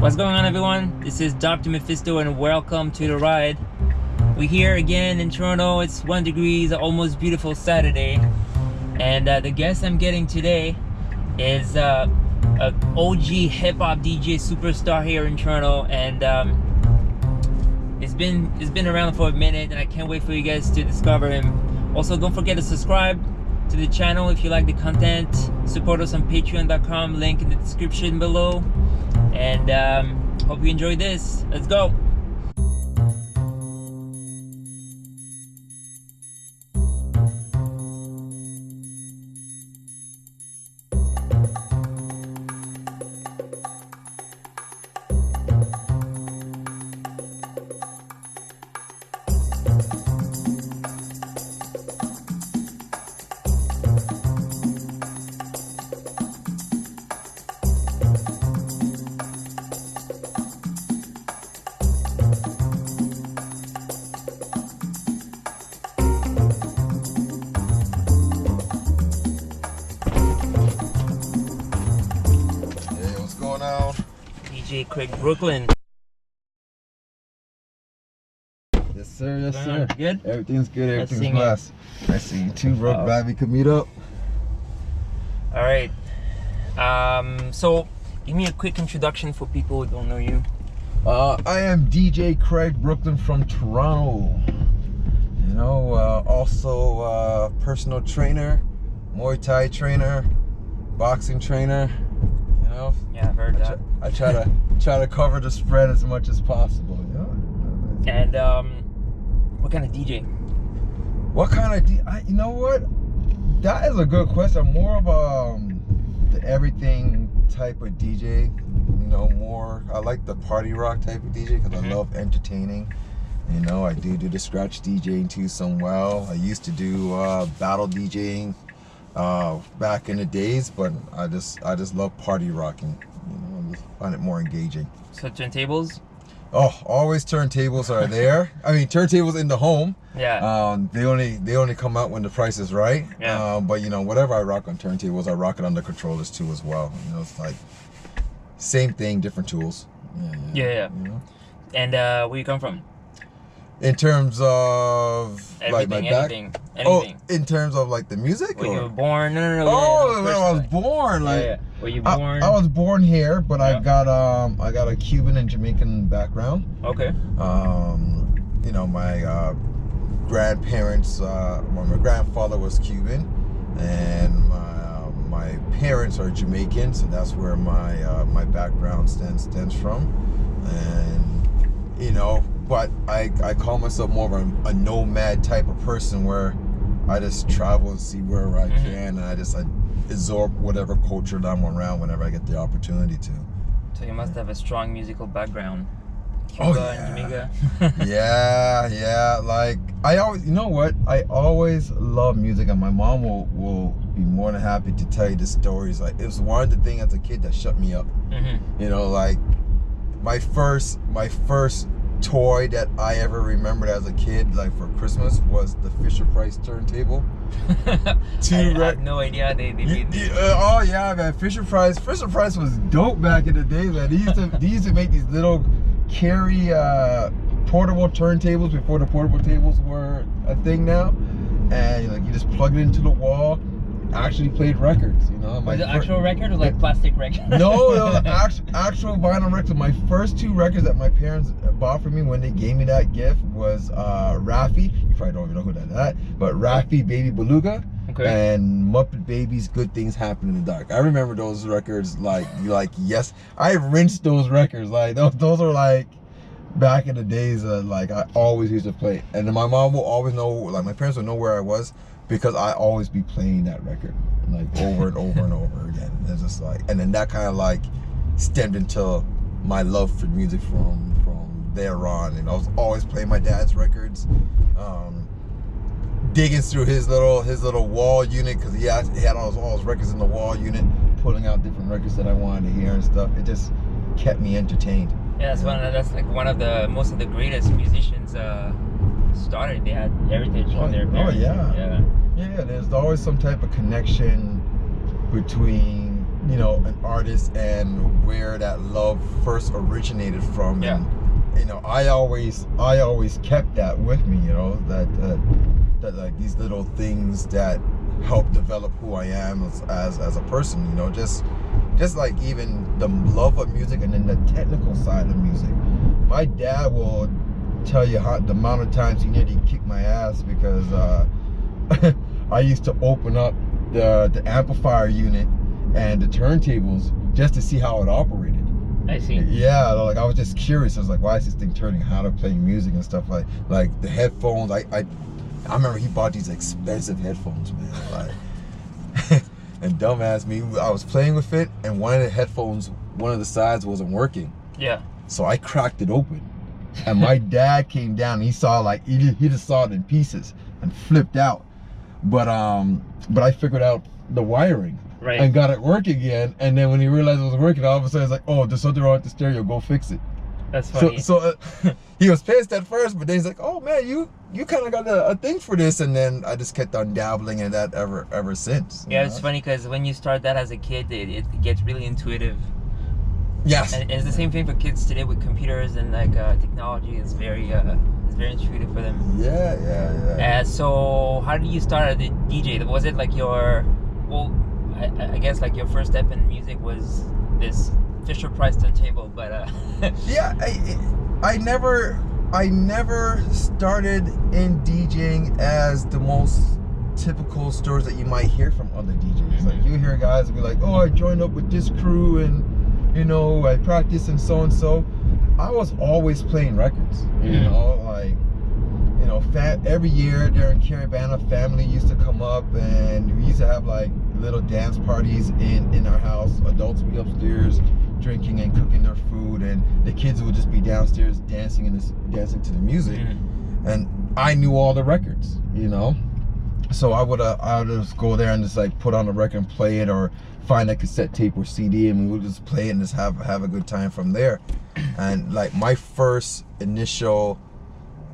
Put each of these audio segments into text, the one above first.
What's going on, everyone? This is Dr. Mephisto and welcome to the ride. We're here again in Toronto. It's 1 degree, almost beautiful Saturday. And the guest I'm getting today is a OG hip-hop DJ superstar here in Toronto. And it's been around for a minute and I can't wait for you guys to discover him. Also, don't forget to subscribe to the channel if you like the content. Support us on patreon.com, link in the description below. And hope you enjoy this. Let's go. DJ Craig Brooklyn. Yes sir, yes sir. Good? Everything's good, everything's blessed. Nice seeing you too, bro. Glad we could meet up. Alright. So give me a quick introduction for people who don't know you. I am DJ Craig Brooklyn from Toronto. You know, also personal trainer, Muay Thai trainer, boxing trainer. You know? Yeah, I've heard that. I try to cover the spread as much as possible. You know? And what kind of DJ? What kind of you know what? That is a good question. I'm more of the everything type of DJ. You know, more I like the party rock type of DJ because I love entertaining. You know, I do the scratch DJing too somewhere. I used to do battle DJing back in the days, but I just love party rocking. You know, I just find it more engaging. So turntables? Oh, always turntables are there. I mean, turntables in the home. Yeah. They only come out when the price is right. Yeah. But you know, whatever I rock on turntables, I rock it on the controllers too as well. You know, it's like same thing, different tools. Yeah. You know? And where you come from? In terms of Everything, anything. Oh, in terms of like the music? When you were born? No. Oh, when I was born, like yeah. Were you born? I was born here, but I got a Cuban and Jamaican background. Okay. You know, my grandparents, my grandfather was Cuban, and my parents are Jamaican, so that's where my background stems from, and you know. But I call myself more of a nomad type of person where I just travel and see wherever I can, and I absorb whatever culture that I'm around whenever I get the opportunity to. So you must have a strong musical background. Cuba and Jamaica. yeah. Like I always, you know what? I always love music, and my mom will be more than happy to tell you the stories. Like it was one of the things as a kid that shut me up. You know, like my first toy that I ever remembered as a kid, like for Christmas, was the Fisher-Price turntable. I have no idea they made this. Oh yeah, man, Fisher-Price was dope back in the day, man. They used to make these little carry portable turntables before the portable tables were a thing now, and like you just plug it into the wall. Actually played records, you know. Was it actual record or like plastic record? No, it was actual vinyl records. My first 2 records that my parents bought for me when they gave me that gift was Raffi. You probably don't even know who that is, but Raffi, Baby Beluga, and Muppet Babies, Good Things Happen in the Dark. I remember those records like yes, I rinsed those records. Like those are like back in the days. Like I always used to play, and then my mom will always know. Like my parents will know where I was, because I always be playing that record like over and over and over again. It's just like, and then that kind of like stemmed into my love for music from there on. And I was always playing my dad's records, digging through his little wall unit, because he had all his records in the wall unit, pulling out different records that I wanted to hear and stuff. It just kept me entertained. Yeah, that's like one of the most of the greatest musicians started. They had heritage on their parents. Yeah, there's always some type of connection between you know, an artist and where that love first originated from. Yeah. And, you know, I always kept that with me, you know, that like these little things that help develop who I am as a person, you know, just like even the love of music and then the technical side of music. My dad will tell you how the amount of times he nearly kicked my ass because I used to open up the amplifier unit and the turntables just to see how it operated. I see. Yeah, like I was just curious. I was like, why is this thing turning? How to play music and stuff like the headphones. I remember he bought these expensive headphones, man. Like, and dumbass me, I was playing with it, and one of the headphones, one of the sides wasn't working. Yeah. So I cracked it open, and my dad came down. And he saw like he just saw it in pieces and flipped out. But I figured out the wiring. Right. And got it working again, and then when he realized it was working, all of a sudden it's like, oh, there's something wrong with the stereo, go fix it. That's funny. So he was pissed at first, but then he's like, oh man, you kind of got a thing for this, and then I just kept on dabbling in that ever since. Yeah, it's funny because when you start that as a kid, it gets really intuitive. Yes. And it's the same thing for kids today with computers and like technology is very intuitive for them. Yeah. So how did you start as a DJ? Was it like I guess like your first step in music was this Fisher-Price turntable, but yeah, I never started in DJing as the most typical stories that you might hear from other DJs. Like you hear guys be like, oh, I joined up with this crew and you know I practiced and so. I was always playing records, you know, like, you know, every year during Caravana, family used to come up and we used to have like little dance parties in our house. Adults would be upstairs drinking and cooking their food, and the kids would just be downstairs dancing to the music. And I knew all the records, you know. So I would just go there and just like put on a record and play it, or find a cassette tape or CD, and we would just play it and just have a good time from there. And like my first initial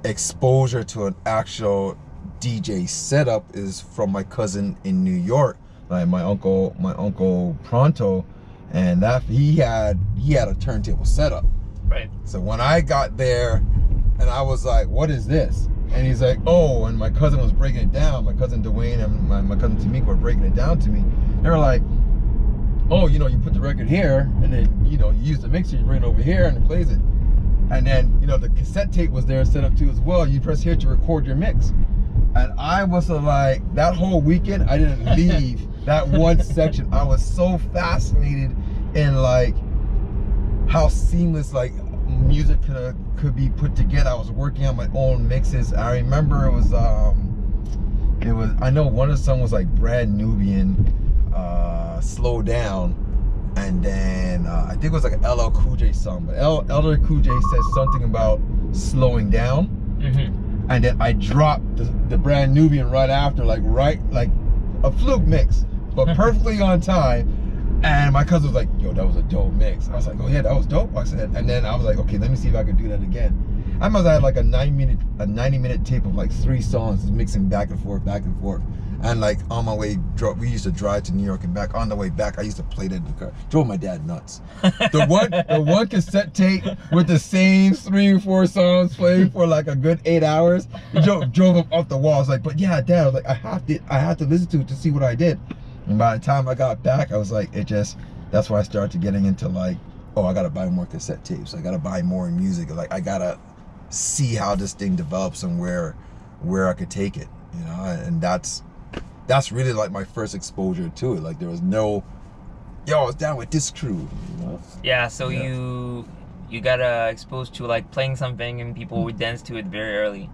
exposure to an actual DJ setup is from my cousin in New York, like my uncle Pronto, and that he had a turntable setup. Right. So when I got there, and I was like, "What is this?" And he's like, "Oh," and my cousin was breaking it down. My cousin Dwayne and my cousin Tamika were breaking it down to me. They were like, "Oh, you know, you put the record here, and then you know, you use the mixer, you bring it over here, and it plays it." And then, you know, the cassette tape was there set up too as well. You press here to record your mix. And I was like, that whole weekend, I didn't leave that one section. I was so fascinated in like how seamless like music could be put together. I was working on my own mixes. I remember it was I know one of the songs was like Brand Nubian, Slow Down. And then I think it was like an LL Cool J song, but LL Cool J said something about slowing down. And then I dropped the Brand Nubian right after, like a fluke mix, but perfectly on time. And my cousin was like, "Yo, that was a dope mix." I was like, "Oh yeah, that was dope." I said, and then I was like, "Okay, let me see if I could do that again." I must have had like a 90-minute tape of like 3 songs, just mixing back and forth. And like on my way, we used to drive to New York and back. On the way back, I used to play that in the car. Drove my dad nuts. The one cassette tape with the same 3 or 4 songs played for like a good 8 hours. Drove him off the wall. I was like, "But yeah, Dad," I was like, I have to listen to it to see what I did. And by the time I got back, I was like, that's why I started getting into like, oh, I gotta buy more cassette tapes. I gotta buy more music. Like I gotta see how this thing develops and where I could take it, you know. And that's really like my first exposure to it. Like there was no, yo, I was down with this crew, you know? Yeah, so you got exposed to like playing something and people would dance to it very early.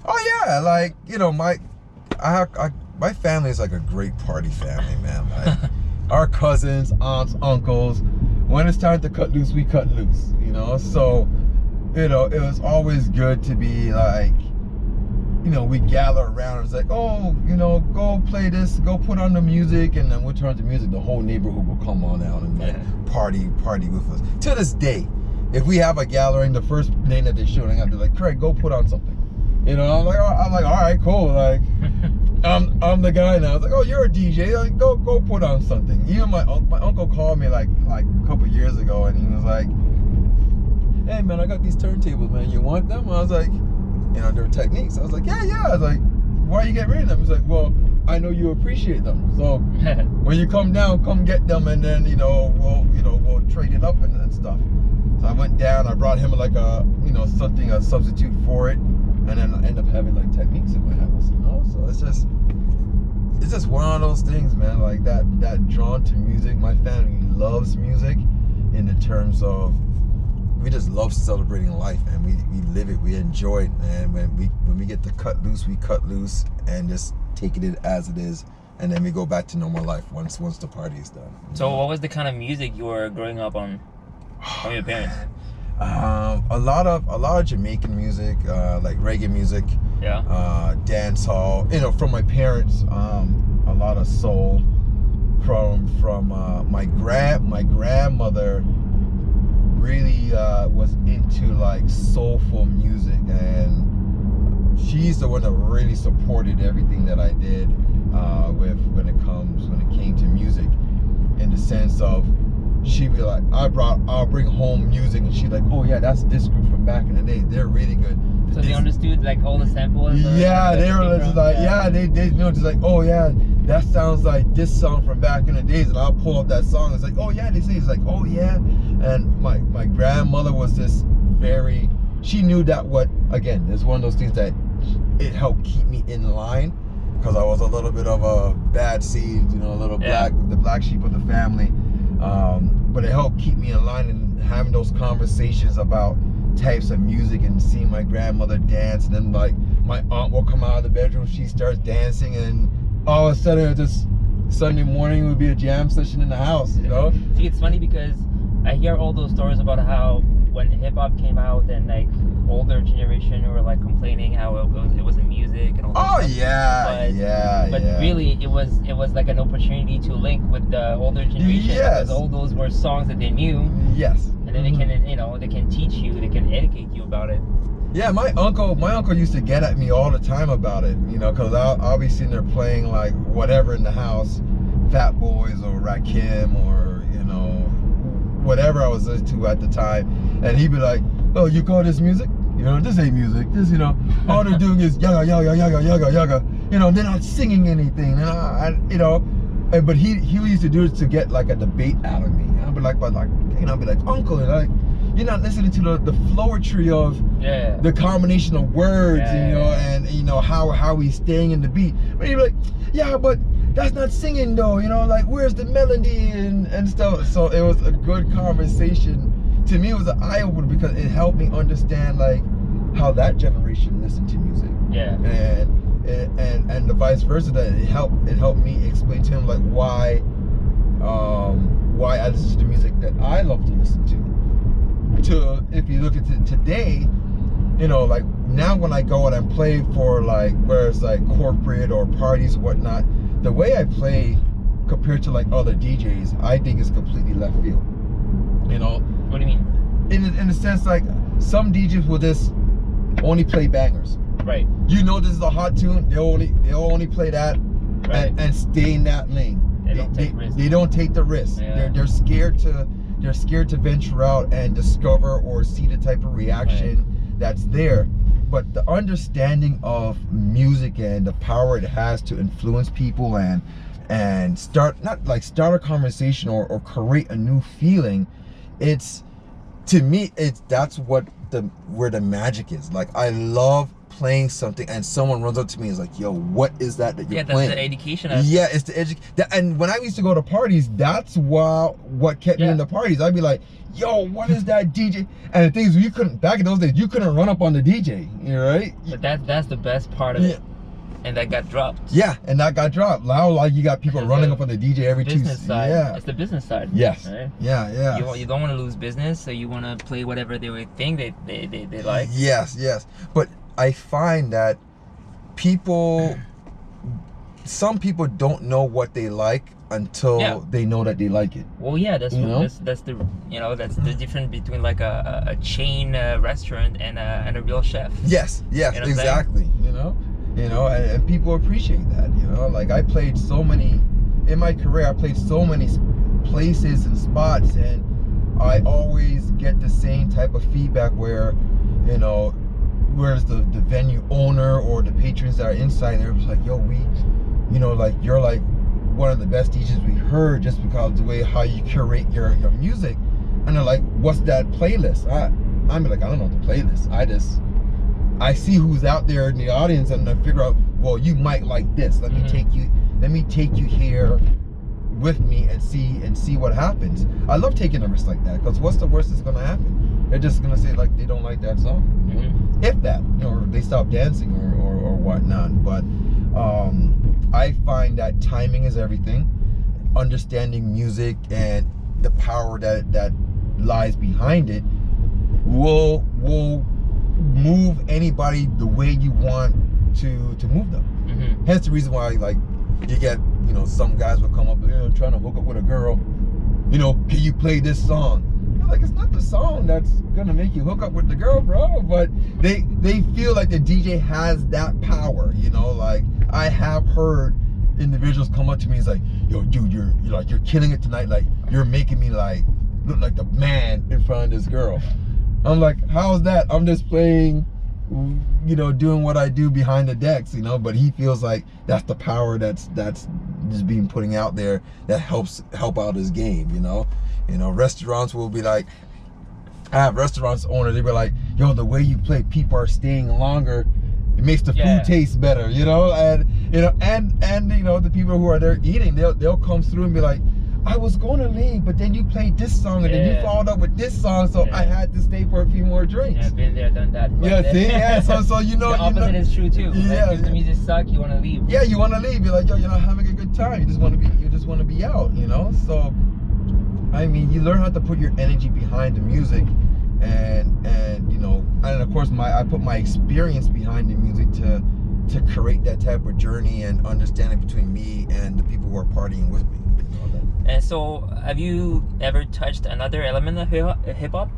Oh yeah, like, you know, my family is like a great party family, man. Like our cousins, aunts, uncles, when it's time to cut loose, we cut loose, you know? So, you know, it was always good to be like, you know, we gather around and it's like, oh, you know, go play this, go put on the music, and then we'll turn to music. The whole neighborhood will come on out and like party with us. To this day, if we have a gathering, the first name that they shoot, I'm gonna be like, "Craig, go put on something." You know, I'm like, all right, cool. Like, I'm the guy now. I was like, oh, you're a DJ. Like, go put on something. Even my uncle called me like a couple years ago, and he was like, hey man, I got these turntables, man. You want them? I was like, you know, they're Techniques. I was like, yeah. I was like, why you get rid of them? He's like, well, I know you appreciate them. So when you come down, come get them, and then we'll trade it up and stuff. So I went down. I brought him like a substitute for it, and then I end up having like Techniques in my house. So it's just one of those things, man. Like that drawn to music. My family loves music, in the terms of we just love celebrating life, man. We live it, we enjoy it, man. When we get to cut loose, we cut loose and just take it as it is, and then we go back to normal life once the party is done. So what was the kind of music you were growing up on from your parents? A lot of Jamaican music, like reggae music, dance hall. From my parents, a lot of soul. From my grandmother really was into like soulful music, and she's the one that really supported everything that I did when it came to music, in the sense of she'd be like, I'll bring home music, and she'd like, oh yeah, that's this group from back in the day, they're really good. So they understood like all the samples? Yeah, they were just like, they just like, oh yeah, that sounds like this song from back in the days, and I'll pull up that song. It's like, oh yeah, they say, it's like, oh yeah. And my grandmother was just she knew that again, it's one of those things that it helped keep me in line, because I was a little bit of a bad seed, the black sheep of the family. But it helped keep me in line, and having those conversations about types of music, and seeing my grandmother dance, and then like my aunt will come out of the bedroom, she starts dancing, and all of a sudden just Sunday morning would be a jam session in the house, See, it's funny because I hear all those stories about how when hip-hop came out, and like older generation were like complaining how it wasn't music and all that stuff. But really it was like an opportunity to link with the older generation, because all those were songs that they knew. And then they can teach you, they can educate you about it. Yeah, my uncle used to get at me all the time about it, because I'll be sitting there playing like whatever in the house, Fat Boys or Rakim or whatever I was listening to at the time, and he'd be like, oh, you call this music? This ain't music. This, all they're doing is yaga yaga yaga yaga yaga. They're not singing anything. But he used to do it to get like a debate out of me. I'd be like, I'd be like, uncle, you're not listening to the flowetry of the combination of words, and how he's staying in the beat. But he'd be like, yeah, but that's not singing though, like where's the melody and stuff. So it was a good conversation. To me, it was an eye-opener, because it helped me understand like how that generation listened to music. And the vice versa, that it helped me explain to him like why I listen to the music that I love to listen to. If you look at it today, like now when I go out and play for like where it's like corporate or parties or whatnot, the way I play compared to like other DJs, I think is completely left field. What do you mean? In the sense, like some DJs will just only play bangers. Right. This is a hot tune. They'll only play that, and stay in that lane. They don't take the risk. They're scared to venture out and discover or see the type of reaction that's there. But the understanding of music and the power it has to influence people and start a conversation or create a new feeling, to me that's where the magic is. Like, I love playing something and someone runs up to me and is like, yo, what is that you're playing? That's the education. It's the education. And when I used to go to parties, that's what kept me in the parties. I'd be like, yo, what is that DJ? And the thing is, back in those days, you couldn't run up on the DJ, right? But that's the best part of it. And that got dropped. Yeah, and that got dropped. Now, like, you got people running up on the DJ every Tuesday. Yeah, it's the business side. Yes. Right? Yeah. You don't want to lose business, so you want to play whatever they think they like. Yes. But I find that some people don't know what they like until they know that they like it. Well, yeah, that's the difference between like a chain restaurant and a real chef. Yes, exactly. you know, and people appreciate that, you know. Like I played so many in my career, I played so many places and spots, and I always get the same type of feedback where, you know, where's the venue owner or the patrons that are inside, they're just like, yo, we, you know, like you're like one of the best DJs we heard just because of the way how you curate your music. And they're like, what's that playlist? I'm like, I don't know the playlist. I see who's out there in the audience, and I figure out, well, you might like this. Let me take you here with me and see what happens. I love taking a risk like that, because what's the worst that's gonna happen? They're just gonna say like they don't like that song, you know? If that, you know, or they stop dancing or whatnot. But I find that timing is everything. Understanding music and the power that lies behind it will move anybody the way you want to move them. Hence the reason why, like, you get, you know, some guys will come up, you know, trying to hook up with a girl, you know, can you play this song? You're like, it's not the song that's gonna make you hook up with the girl, bro. But they feel like the DJ has that power, you know. Like I have heard individuals come up to me, it's like, yo, dude, you're like, you're killing it tonight, like you're making me like look like the man in front of this girl. I'm like, how's that? I'm just playing, you know, doing what I do behind the decks, you know. But he feels like that's the power that's just being putting out there that help out his game, you know. You know, restaurants will be like, I have restaurants owners, they be like, yo, the way you play, people are staying longer, it makes the food taste better, you know. And you know, and you know, the people who are there eating, they'll come through and be like, I was going to leave, but then you played this song, and then you followed up with this song, so I had to stay for a few more drinks. Yeah, I've been there, done that. Yeah, see, yeah. So you know, the opposite is true too. Yeah, like, if the music sucks, you want to leave. Yeah, you want to leave. You're like, yo, you're not having a good time. You just want to be out, you know. So, I mean, you learn how to put your energy behind the music, and you know, and of course, I put my experience behind the music to create that type of journey and understanding between me and the people who are partying with me. And so, have you ever touched another element of hip hop?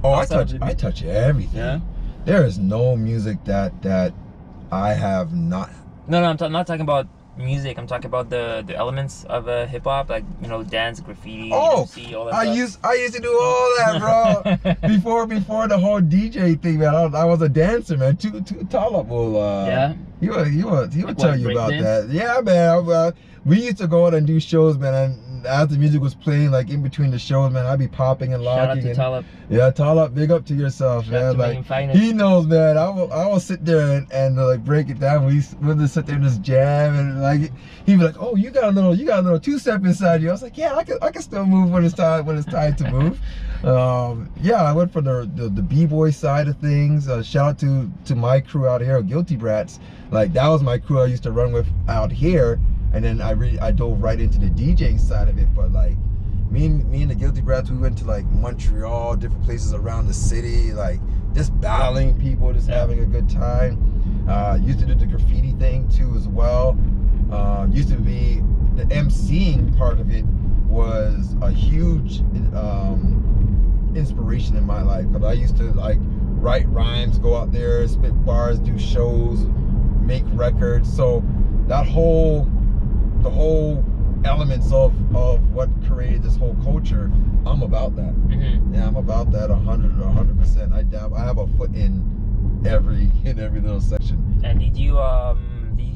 Oh, I touch everything. Yeah. There is no music that I have not. No, I'm not talking about music. I'm talking about the elements of hip hop, like, you know, dance, graffiti, MC, all that stuff. I used to do all that, bro. before the whole DJ thing, man. I was a dancer, man. Talib will he would tell you about that. Yeah, man. We used to go out and do shows, man, and as the music was playing, like in between the shows, man, I'd be popping and locking. Shout out to Talib. Yeah, Talib, big up to yourself, man. Like, he knows, man. I will sit there and like break it down. We'll just sit there and just jam, and like he'd be like, oh, you got a little two-step inside you. I was like, yeah, I can still move when it's time to move. Yeah, I went for the b-boy side of things. Shout out to my crew out here, Guilty Brats. Like, that was my crew I used to run with out here. And then I dove right into the DJing side of it. But like me and the Guilty Brats, we went to like Montreal, different places around the city, like just battling people, just having a good time. Used to do the graffiti thing too as well. Used to be the MCing part of it was a huge inspiration in my life, because I used to like write rhymes, go out there, spit bars, do shows, make records. So that the whole elements of what created this whole culture, I'm about that. Yeah, I'm about that 100%. I have a foot in every little section. And did you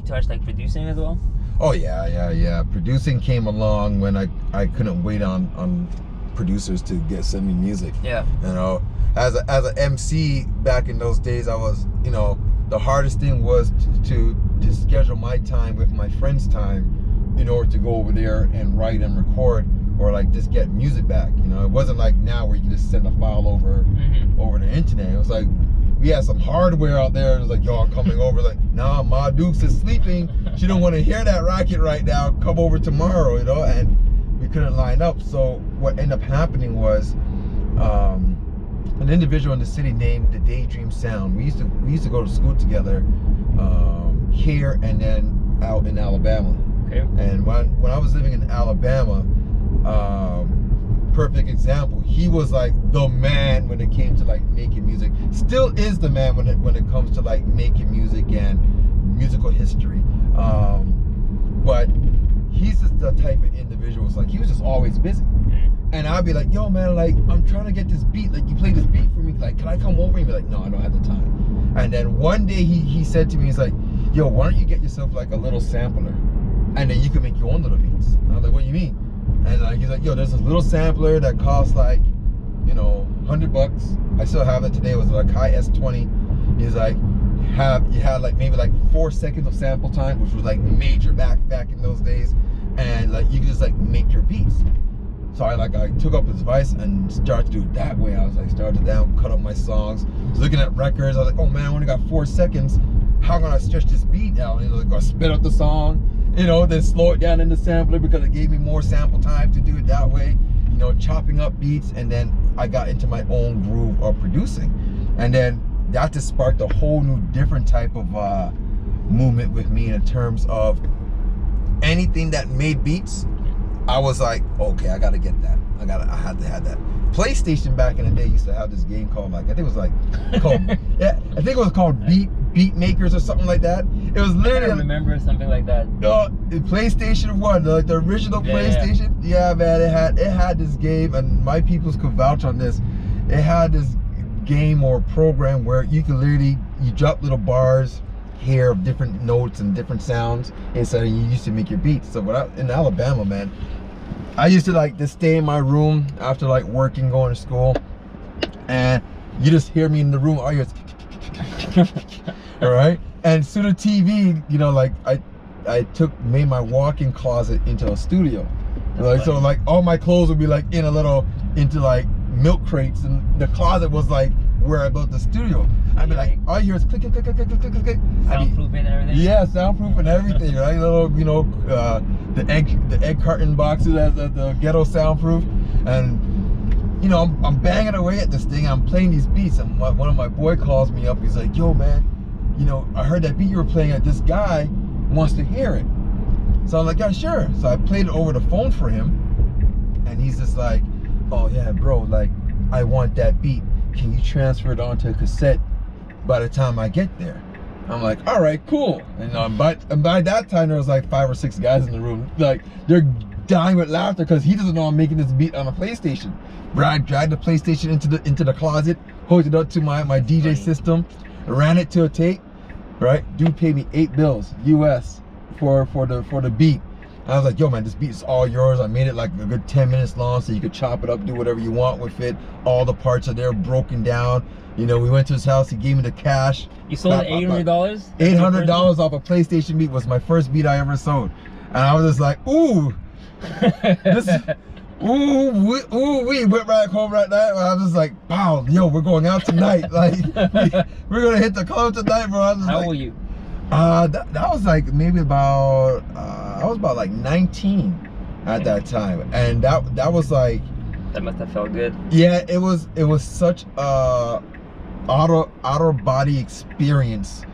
touch like producing as well? Oh yeah. Producing came along when I couldn't wait on producers to send me music. Yeah. You know, as a MC back in those days, I was, you know, the hardest thing was to schedule my time with my friend's time in order to go over there and write and record, or like just get music back. You know, it wasn't like now where you can just send a file over the internet. It was like we had some hardware out there. It was like, yo, I'm coming over. Like, nah, Ma Dukes is sleeping. She don't want to hear that racket right now. Come over tomorrow, you know. And we couldn't line up. So what ended up happening was an individual in the city named the Daydream Sound. We used to go to school together here and then out in Alabama. Okay. And when I was living in Alabama, perfect example, he was like the man when it came to like making music. Still is the man when it comes to like making music and musical history. But he's just the type of individual. It's like he was just always busy. And I'd be like, yo man, like I'm trying to get this beat, like you play this beat for me, like can I come over? And be like, no, I don't have the time. And then one day he said to me, he's like, yo, why don't you get yourself like a little sampler, and then you can make your own little beats. And I was like, what do you mean? And he's like, yo, there's this little sampler that costs like, you know, $100. I still have it today. It was like Kai S20. He's like, you had like maybe like 4 seconds of sample time, which was like major back in those days, and like you could just like make your beats. So I took up his advice and started to do it that way. I was like, started down, cut up my songs. I was looking at records. I was like, oh man, I only got 4 seconds. How can I stretch this beat out? You know, like, I spit up the song, you know, then slow it down in the sampler because it gave me more sample time to do it that way. You know, chopping up beats, and then I got into my own groove of producing, and then that just sparked a whole new, different type of movement with me in terms of anything that made beats. I was like, okay, I gotta get that. I had to have that. PlayStation back in the day used to have this game called, like, I think it was like called yeah, I think it was called Beat Makers or something like that. It was literally, I remember something like that. PlayStation 1, like the original PlayStation. Yeah, man, it had this game, and my peoples could vouch on this. It had this game or program where you could literally, you drop little bars here of different notes and different sounds inside, and you used to make your beats. So in Alabama, man, I used to like just stay in my room after like working, going to school, and you just hear me in the room, all you all right? And so the TV, you know, like I made my walk-in closet into a studio. Like, so like all my clothes would be like in a little, into like milk crates, and the closet was like where I built the studio. I'd be like, all you hear is click, click, click, click, click, click, click. Soundproof and everything? Yeah, soundproof and everything, right? Little, you know, the egg carton boxes as the ghetto soundproof. And, you know, I'm banging away at this thing. I'm playing these beats, and one of my boy calls me up. He's like, yo, man, you know, I heard that beat you were playing at this guy wants to hear it. So I'm like, yeah, sure. So I played it over the phone for him, and he's just like, oh yeah, bro, like I want that beat. Can you transfer it onto a cassette by the time I get there? I'm like, all right, cool. And by that time there was like 5 or 6 guys in the room. Like, they're dying with laughter because he doesn't know I'm making this beat on a PlayStation. Brad dragged the PlayStation into the closet, hooked it up to my DJ system, ran it to a tape. Right? Dude paid me $8 US for the beat. I was like, yo man, this beat is all yours. I made it like a good 10 minutes long so you could chop it up, do whatever you want with it. All the parts are there broken down. You know, we went to his house, he gave me the cash. You sold it $800? $800 off a PlayStation beat was my first beat I ever sold. And I was just like, ooh, we went back home right now. I was just like, wow, yo, we're going out tonight. Like, we're gonna hit the club tonight, bro. I was How like, old were you? That was like maybe about I was about like 19 at that time, and that was like, that must have felt good. yeah, it was such a outer body experience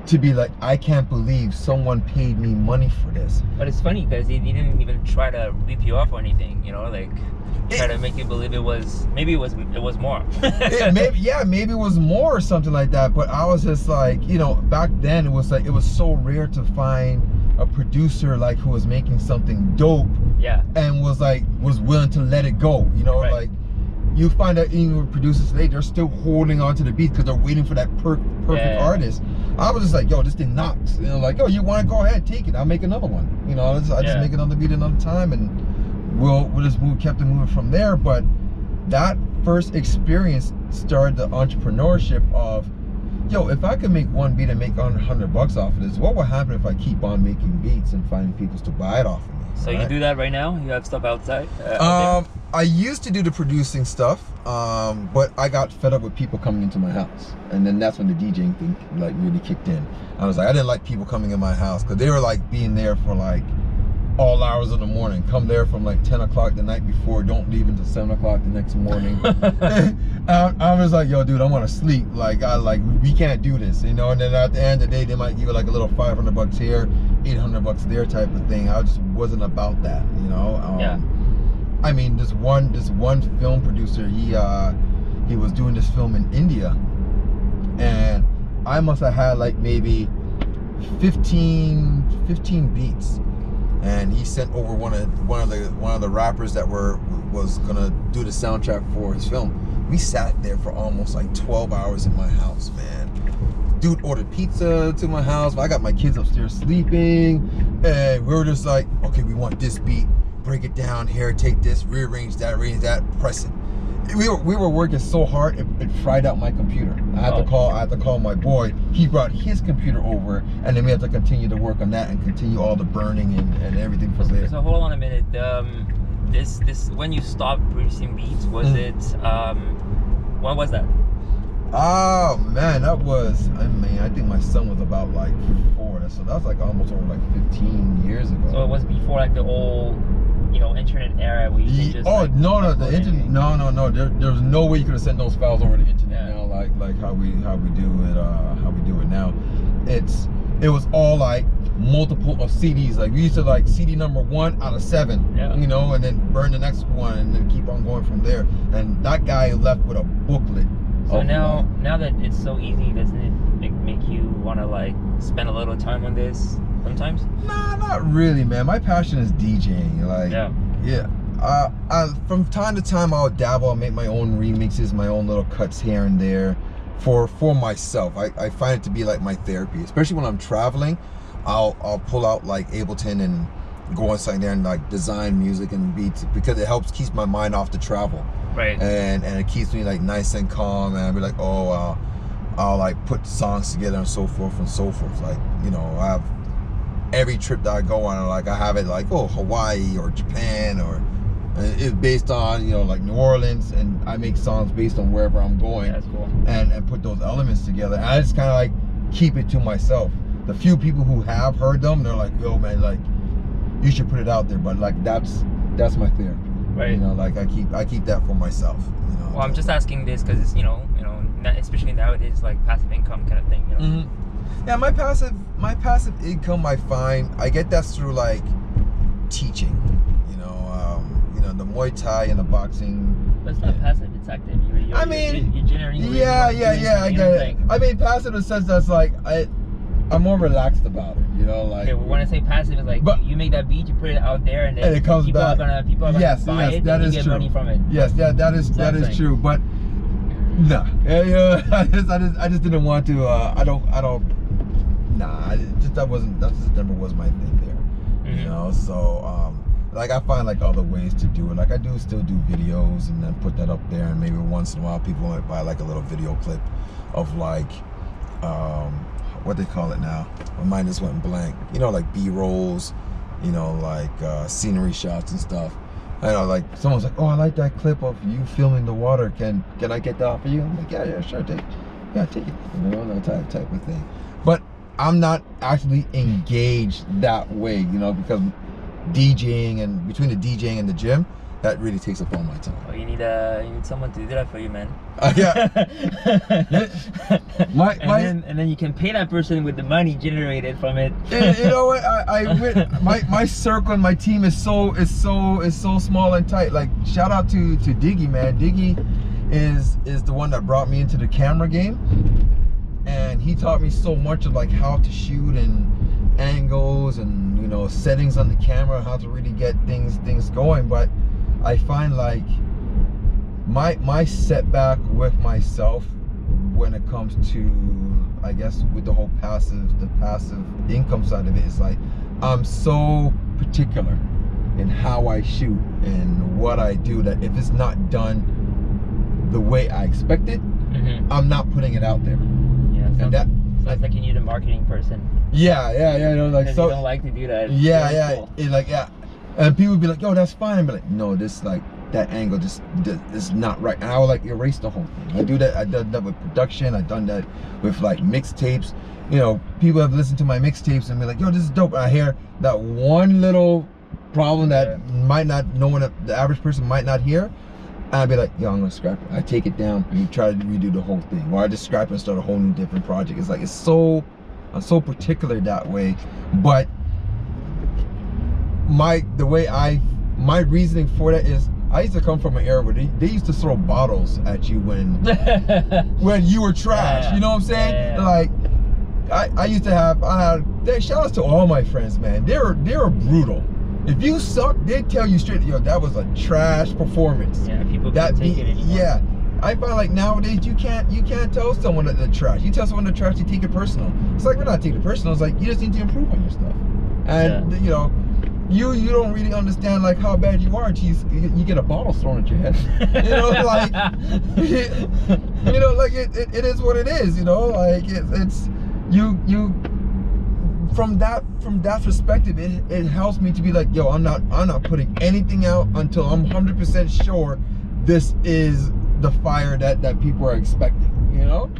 to be like, I can't believe someone paid me money for this. But it's funny because he didn't even try to rip you off or anything, you know, like try to make you believe it was, maybe it was more. maybe it was more or something like that. But I was just like, you know, back then it was like, it was so rare to find a producer like who was making something dope, yeah, and was willing to let it go, you know, right. Like you find that even producers today, they're still holding on to the beat because they're waiting for that perfect artist. I was just like, yo, this thing knocks. You know, like, yo, you want to go ahead, take it. I'll make another one. You know, I just make another beat another time, and we'll just kept it moving from there. But that first experience started the entrepreneurship of, yo, if I could make one beat and make $100 off of this, what would happen if I keep on making beats and finding people to buy it off of me? So right? You do that right now? You have stuff outside? I used to do the producing stuff, but I got fed up with people coming into my house, and then that's when the DJing thing like really kicked in. I was like, I didn't like people coming in my house because they were like being there for like all hours of the morning. Come there from like 10 o'clock the night before, don't leave until 7 o'clock the next morning. I was like, yo, dude, I want to sleep. Like, we can't do this, you know. And then at the end of the day, they might give you like a little $500 here, $800 there type of thing. I just wasn't about that, you know. Yeah. I mean, this one film producer, he was doing this film in India, and I must have had like maybe 15 beats, and he sent over one of the rappers that was gonna do the soundtrack for his film. We sat there for almost like 12 hours in my house, man. Dude ordered pizza to my house. I got my kids upstairs sleeping, and we were just like, okay, we want this beat, break it down here, take this, rearrange that, press it. We were working so hard, it fried out my computer. I had to call my boy. He brought his computer over, and then we had to continue to work on that and continue all the burning and everything from there. So hold on a minute. This when you stopped producing beats, was it when was that? Oh man, that was, I think my son was about like 4, so that was like almost over like 15 years ago. So it was before like the old, internet era where you can just no, the internet, no, there was no way you could have sent those files over the internet now, like how we do it now. It was all like multiple of CDs. Like we used to like CD number 1 out of 7, and then burn the next one and then keep on going from there. And that guy left with a booklet. So now that it's so easy, doesn't it make you want to like spend a little time on this sometimes? Nah, not really, man. My passion is DJing. Like, from time to time I'll dabble, I'll make my own remixes, my own little cuts here and there for myself. I find it to be like my therapy, especially when I'm traveling. I'll pull out like Ableton and go inside there and like design music and beats, because it helps keep my mind off the travel. Right. And it keeps me like nice and calm, and I'll be like, I'll like put songs together and so forth and so forth. Like, I have every trip that I go on, like I have it like, Hawaii or Japan, or it's based on, like New Orleans, and I make songs based on wherever I'm going. That's cool. And put those elements together. And I just kind of like keep it to myself. The few people who have heard them, they're like, yo man, like you should put it out there, but like that's my therapy. Right. Like I keep that for myself. Well, I'm just asking this because it's especially nowadays, like passive income kind of thing. Mm-hmm. Yeah, my passive income, I find I get that through like teaching. The Muay Thai and the boxing. But it's not passive; it's active. You're generating. Yeah, I get it. I mean, passive in the sense that's like I'm more relaxed about it, like. Okay, well, when I say passive, it's like you make that beat, you put it out there, and then it comes people back. Are gonna buy it, that and is you get true. money from it. Yes, that is true. But nah, I just didn't want to. I don't. Nah, that just never was my thing there. Mm-hmm. So like I find like other ways to do it. Like I do still do videos and then put that up there, and maybe once in a while people might buy like a little video clip of like what they call it now. My mind just went blank. Like B-rolls, like scenery shots and stuff. I know, like someone's like, oh, I like that clip of you filming the water. Can I get that for you? I'm like, yeah, sure, take it. That type of thing. But I'm not actually engaged that way, because DJing, and between the DJing and the gym, that really takes up all my time. Well, you need someone to do that for you, man. Yeah. And then you can pay that person with the money generated from it. You know what? My circle and my team is so small and tight. Like shout out to Diggy, man. Diggy is the one that brought me into the camera game, and he taught me so much of like how to shoot and angles and settings on the camera, how to really get things going. But I find like my setback with myself when it comes to, I guess, with the whole passive income side of it, is like I'm so particular in how I shoot and what I do, that if it's not done the way I expect it, I'm not putting it out there. Yeah, and that sounds like you need a marketing person. Yeah, like so. You don't like to do that. Yeah, cool. And people would be like, yo, that's fine. But like, no, this like that angle just is not right. And I would like erase the whole thing. I do that. I done that with production. I've done that with like mixtapes. People have listened to my mixtapes and be like, yo, this is dope. I hear that one little problem that might not, the average person might not hear. And I'd be like, yo, I'm gonna scrap it. I take it down and try to redo the whole thing. Or I just scrap it and start a whole new different project. It's like, I'm so particular that way. But my reasoning for that is, I used to come from an era where they used to throw bottles at you when you were trash. You know what I'm saying? Like, I used to have, shout outs to all my friends, man. They were brutal. If you suck, they'd tell you straight, yo, that was a trash performance. Yeah, people can't take it anymore. Yeah. I find like nowadays you can't tell someone that they're trash. You tell someone they're trash, you take it personal. It's like, we're not taking it personal. It's like, you just need to improve on your stuff. And you know, you don't really understand like how bad you are until you get a bottle thrown at your head. You know, like you know, like it is what it is. You know, like it's you from that perspective, it helps me to be like, yo, I'm not putting anything out until I'm 100% sure this is the fire that people are expecting, you know.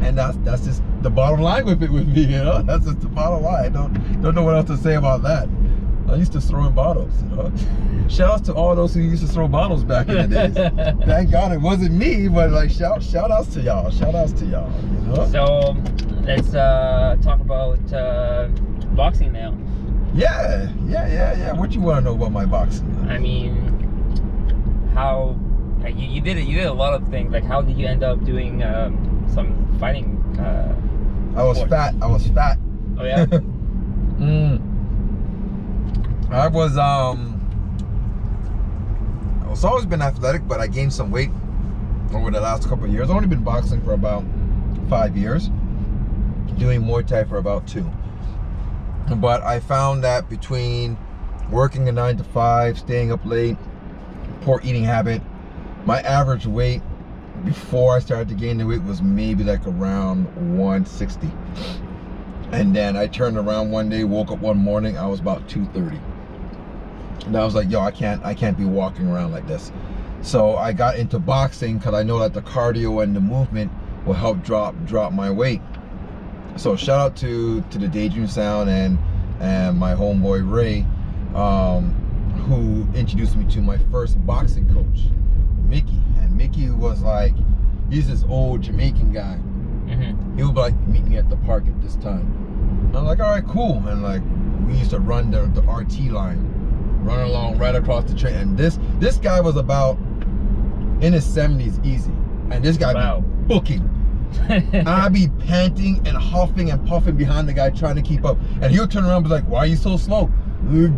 And that's just the bottom line with me, you know. That's just the bottom line. I don't know what else to say about that. I used to throw in bottles, you know. Shout outs to all those who used to throw bottles back in the days. Thank God it wasn't me, but like shout outs to y'all. Shout outs to y'all, you know. So let's talk about boxing now. Yeah. What you want to know about my boxing? I mean, how you did a lot of things. Like, how did you end up doing some fighting? I was fat. Oh yeah. I was always been athletic, but I gained some weight over the last couple of years. I've only been boxing for about 5 years, doing Muay Thai for about 2. But I found that between working a 9 to 5, staying up late, poor eating habit, my average weight before I started to gain the weight was maybe like around 160. And then I turned around one day, woke up one morning, I was about 230. And I was like, yo, I can't be walking around like this. So I got into boxing because I know that the cardio and the movement will help drop my weight. So shout out to the Daydream Sound and my homeboy Ray, who introduced me to my first boxing coach, Mickey. And Mickey was like, he's this old Jamaican guy. He would like, meet me at the park at this time. I'm like, all right, cool. And like, we used to run the RT line, run along right across the train. And this guy was about in his 70s easy. And this guy be booking. I'd be panting and huffing and puffing behind the guy trying to keep up. And he'll turn around and be like, why are you so slow?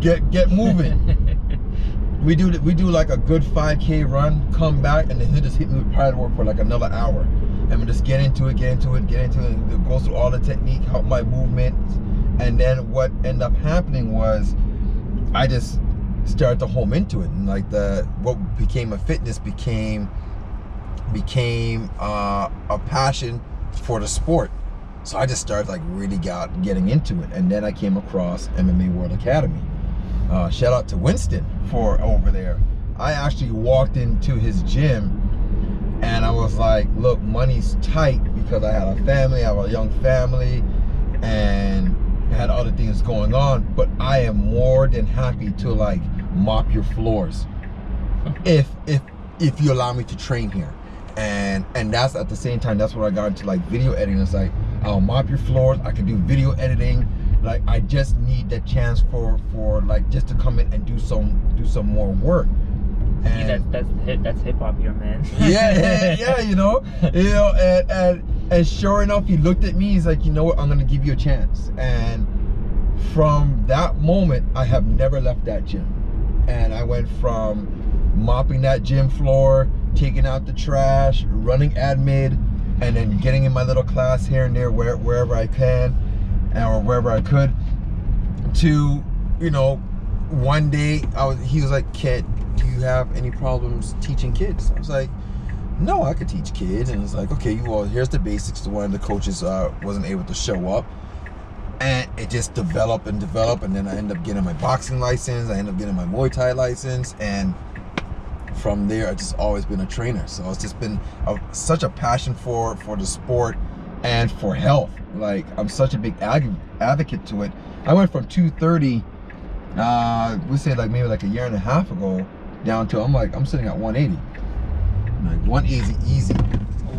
Get moving. We do like a good 5K run, come back, and then he'll just hit me with pride work for like another hour. And we just get into it, and go through all the technique, help my movements. And then what ended up happening was I just started to home into it. And like what became a fitness became a passion for the sport. So I just started like really getting into it. And then I came across MMA World Academy. Shout out to Winston for over there. I actually walked into his gym and I was like, look, money's tight because I had a family, I have a young family, and I had other things going on, but I am more than happy to like mop your floors if you allow me to train here. And that's at the same time, that's where I got into like video editing. It's like, I'll mop your floors, I can do video editing. Like, I just need that chance for like just to come in and do some more work. And that's hip hop here, man. yeah, you know, and sure enough, he looked at me. He's like, you know what? I'm gonna give you a chance. And from that moment, I have never left that gym. And I went from mopping that gym floor, taking out the trash, running admin, and then getting in my little class here and there wherever I can, or wherever I could, to, you know, one day he was like, kid, do you have any problems teaching kids? I was like, no, I could teach kids. And it's like, okay, well, here's the basics. One of the coaches wasn't able to show up, and it just developed, and then I ended up getting my boxing license, I ended up getting my Muay Thai license, and from there I've just always been a trainer. So it's just been such a passion for the sport and for health. Like, I'm such a big advocate to it. I went from 230 we say like maybe like a year and a half ago down to I'm sitting at 180, like 180 easy,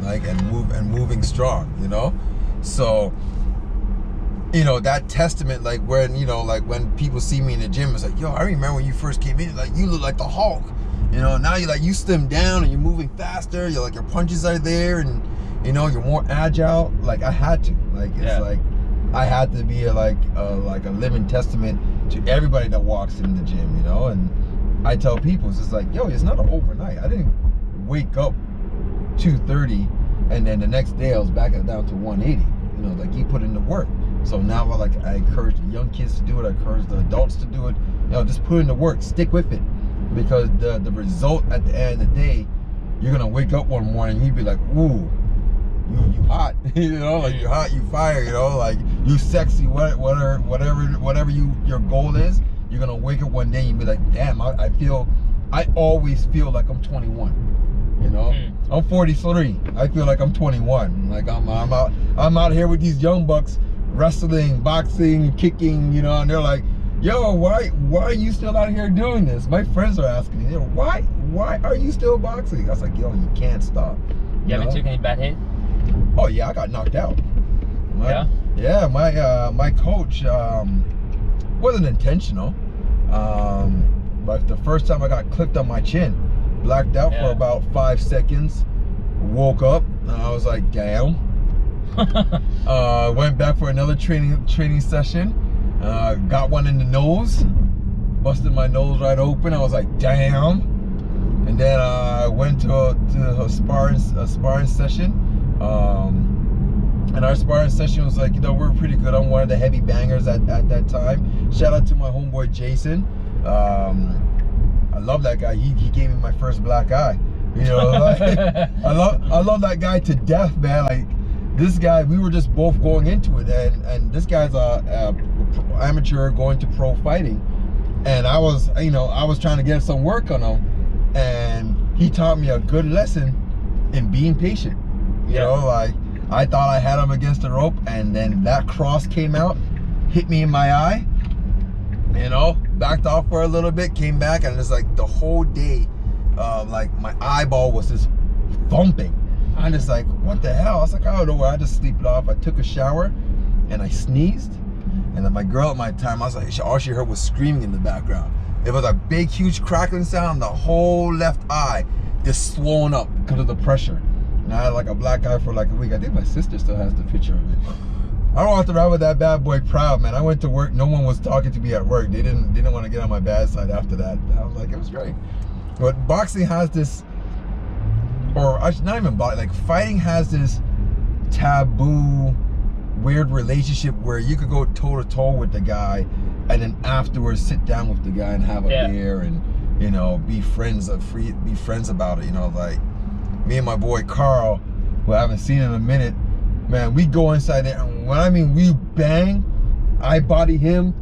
like, and moving strong, you know. So, you know, that testament, like, when, you know, like when people see me in the gym, it's like, yo, I remember when you first came in, like, you look like the Hulk, you know. Now you slim down and you're moving faster, you're like, your punches are there, and you know, you're more agile. Like I had to, like it's like I had to be like a living testament to everybody that walks in the gym, you know. And I tell people, it's just like, yo, it's not an overnight. I didn't wake up 230 and then the next day I was back down to 180. You know, like you put in the work. So now I encourage the young kids to do it. I encourage the adults to do it. You know, just put in the work, stick with it, because the result at the end of the day, you're gonna wake up one morning and you'd be like, ooh, you hot, you know, like you hot, you fire, you know, like you sexy, whatever your goal is. You're gonna wake up one day and you'd be like, damn, I always feel like I'm 21. You know, I'm 43. I feel like I'm 21. Like I'm out here with these young bucks, wrestling, boxing, kicking, you know, and they're like, yo, why are you still out here doing this? My friends are asking me, you know, why are you still boxing? I was like, yo, you can't stop. You haven't taken any bad hit? Oh yeah, I got knocked out. Yeah, my coach wasn't intentional, but the first time I got clipped on my chin, blacked out for about 5 seconds, woke up, and I was like, damn. Went back for another training session, got one in the nose, busted my nose right open. I was like, damn. And then I went to a sparring session, and our sparring session was like, you know, we're pretty good. I'm one of the heavy bangers at that time. Shout out to my homeboy Jason. I love that guy. He gave me my first black eye. You know, like, I love that guy to death, man. Like this guy, we were just both going into it, and this guy's a amateur going to pro fighting, and I was trying to get some work on him, and he taught me a good lesson in being patient. You know, like I thought I had him against the rope, and then that cross came out, hit me in my eye, you know, backed off for a little bit, came back, and it's like the whole day, like my eyeball was just thumping. I'm just like, what the hell? I was like, I don't know where. I just sleep it off. I took a shower and I sneezed, and then my girl at my time, I was like, all she heard was screaming in the background. It was a big, huge crackling sound. The whole left eye just swollen up because of the pressure. And I had like a black eye for like a week. I think my sister still has the picture of it. I don't have to ride with that bad boy proud, man. I went to work. No one was talking to me at work. They didn't want to get on my bad side after that. I was like, it was great. But boxing has this, or not even boxing, like fighting has this taboo, weird relationship where you could go toe to toe with the guy, and then afterwards sit down with the guy and have a beer and, you know, be friends about it. You know, like me and my boy Carl, who I haven't seen in a minute, man, we go inside there, and when I mean we bang, I body him.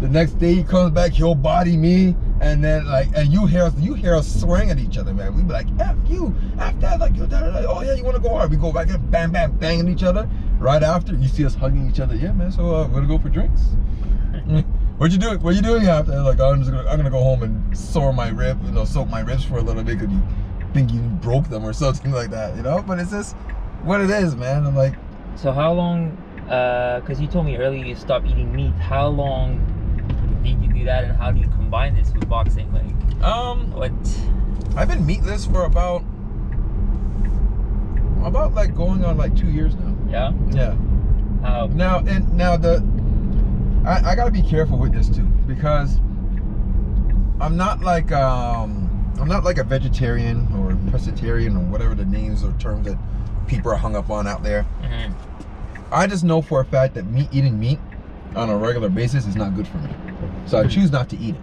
The next day he comes back, he'll body me, and then like, and you hear us swearing at each other, man. We be like, F you, F that, like, oh yeah, you wanna go hard? We go back and bam, bam, banging each other. Right after, you see us hugging each other. Yeah, man. So we're gonna go for drinks. What you doing? What are you doing after? Like, I'm gonna go home and soak my ribs for a little bit because you think you broke them or something like that, you know. But it's just what it is, man. I'm like. So how long? Because you told me earlier you stopped eating meat. How long did you do that, and how do you combine this with boxing? Like, what? I've been meatless for about like going on like 2 years now. Yeah. Yeah. How? I gotta be careful with this too, because I'm not like a vegetarian or pescatarian or whatever the names or terms that people are hung up on out there. I just know for a fact that eating meat on a regular basis is not good for me, so I choose not to eat it.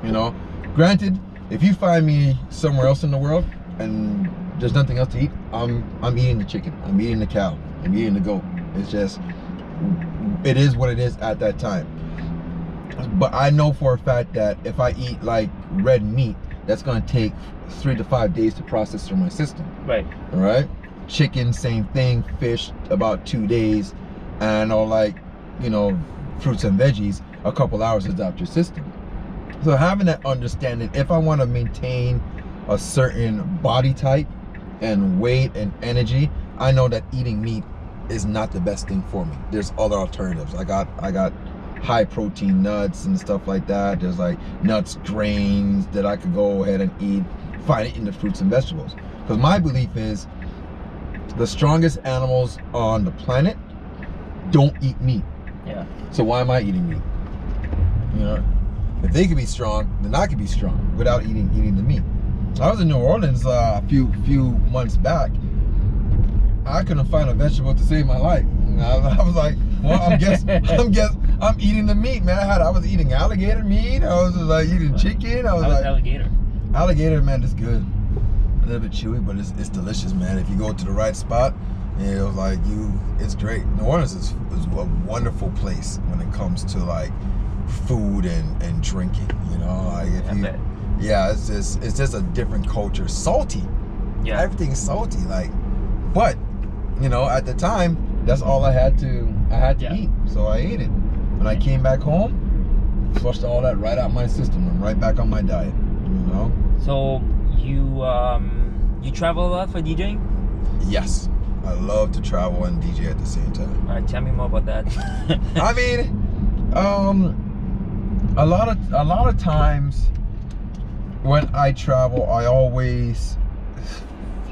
You know, granted, if you find me somewhere else in the world and there's nothing else to eat, I'm eating the chicken, I'm eating the cow, I'm eating the goat. It's just, it is what it is at that time. But I know for a fact that if I eat like red meat, that's going to take 3 to 5 days to process through my system. Right. All right. Chicken, same thing. Fish, about 2 days. And or like, you know, fruits and veggies, a couple hours is out your system. So having that understanding, if I want to maintain a certain body type and weight and energy, I know that eating meat is not the best thing for me. There's other alternatives. I got high protein nuts and stuff like that. There's like nuts, grains that I could go ahead and eat, find it in the fruits and vegetables. Because my belief is, the strongest animals on the planet don't eat meat. Yeah. So why am I eating meat? You know, if they could be strong, then I could be strong without eating the meat. I was in New Orleans a few months back. I couldn't find a vegetable to save my life. I was like, well, I'm eating the meat, man. I was eating alligator meat. I was like eating chicken. I was like, alligator? Alligator, man, it's good. A little bit chewy, but it's delicious, man. If you go to the right spot, it was like it's great. New Orleans is a wonderful place when it comes to like food and drinking. You know, like it's just a different culture. Salty. Yeah. Everything's salty, like, but you know, at the time, that's all I had to eat. So I ate it. When I came back home, flushed all that right out my system and right back on my diet. You know. So you travel a lot for DJing? Yes, I love to travel and DJ at the same time. All right, tell me more about that. I mean, a lot of times when I travel, I always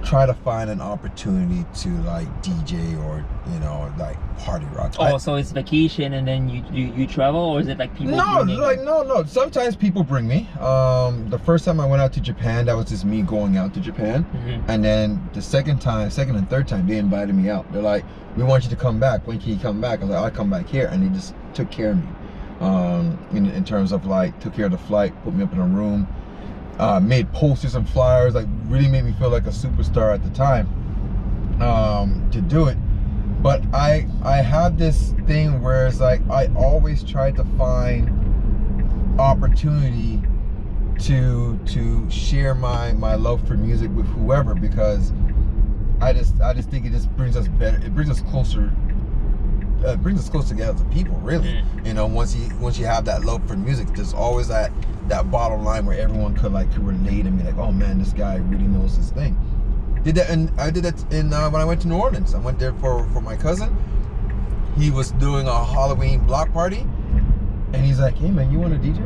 try to find an opportunity to like DJ or, you know, like party rock. Oh, so it's vacation and then you travel, or is it like people? No. Sometimes people bring me. The first time I went out to Japan, that was just me going out to Japan. And then the second and third time, they invited me out. They're like, we want you to come back. When can you come back? I was like, I'll come back here. And they just took care of me. In terms of like, took care of the flight, put me up in a room. Made posters and flyers, like really made me feel like a superstar at the time to do it. But I have this thing where it's like I always try to find opportunity to share my love for music with whoever, because I just think it just brings us better. It brings us closer. It brings us close together as a people, really. You know, once you have that love for music, there's always that bottom line where everyone could relate and be like, oh man, this guy really knows his thing. Did that, and I did that in when I went to New Orleans. I went there for my cousin. He was doing a Halloween block party, and he's like, hey man, you want to DJ?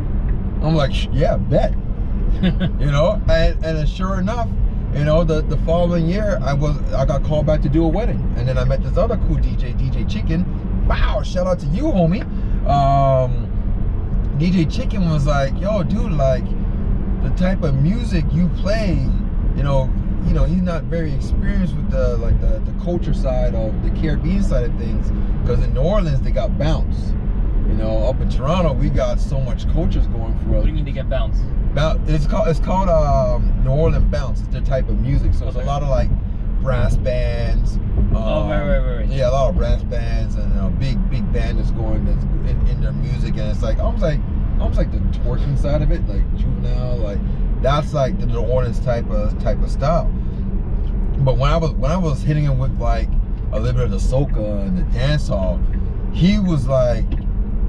I'm like, yeah, bet. You know, and sure enough, you know, the following year I got called back to do a wedding, and then I met this other cool DJ Chicken. Wow, shout out to you, homie. DJ Chicken was like, yo, dude, like the type of music you play, you know, he's not very experienced with the culture side of the Caribbean side of things, because in New Orleans they got bounce. You know, up in Toronto we got so much cultures going for us. What do you mean they get bounce? It's called New Orleans bounce. It's their type of music. So it's a lot of like brass bands. Right. Yeah, a lot of brass bands and big band that's in their music, and it's like almost like the twerking side of it, like Juvenile, like that's like the New Orleans type of style. But when I was hitting him with like a little bit of the soca and the dance hall, he was like,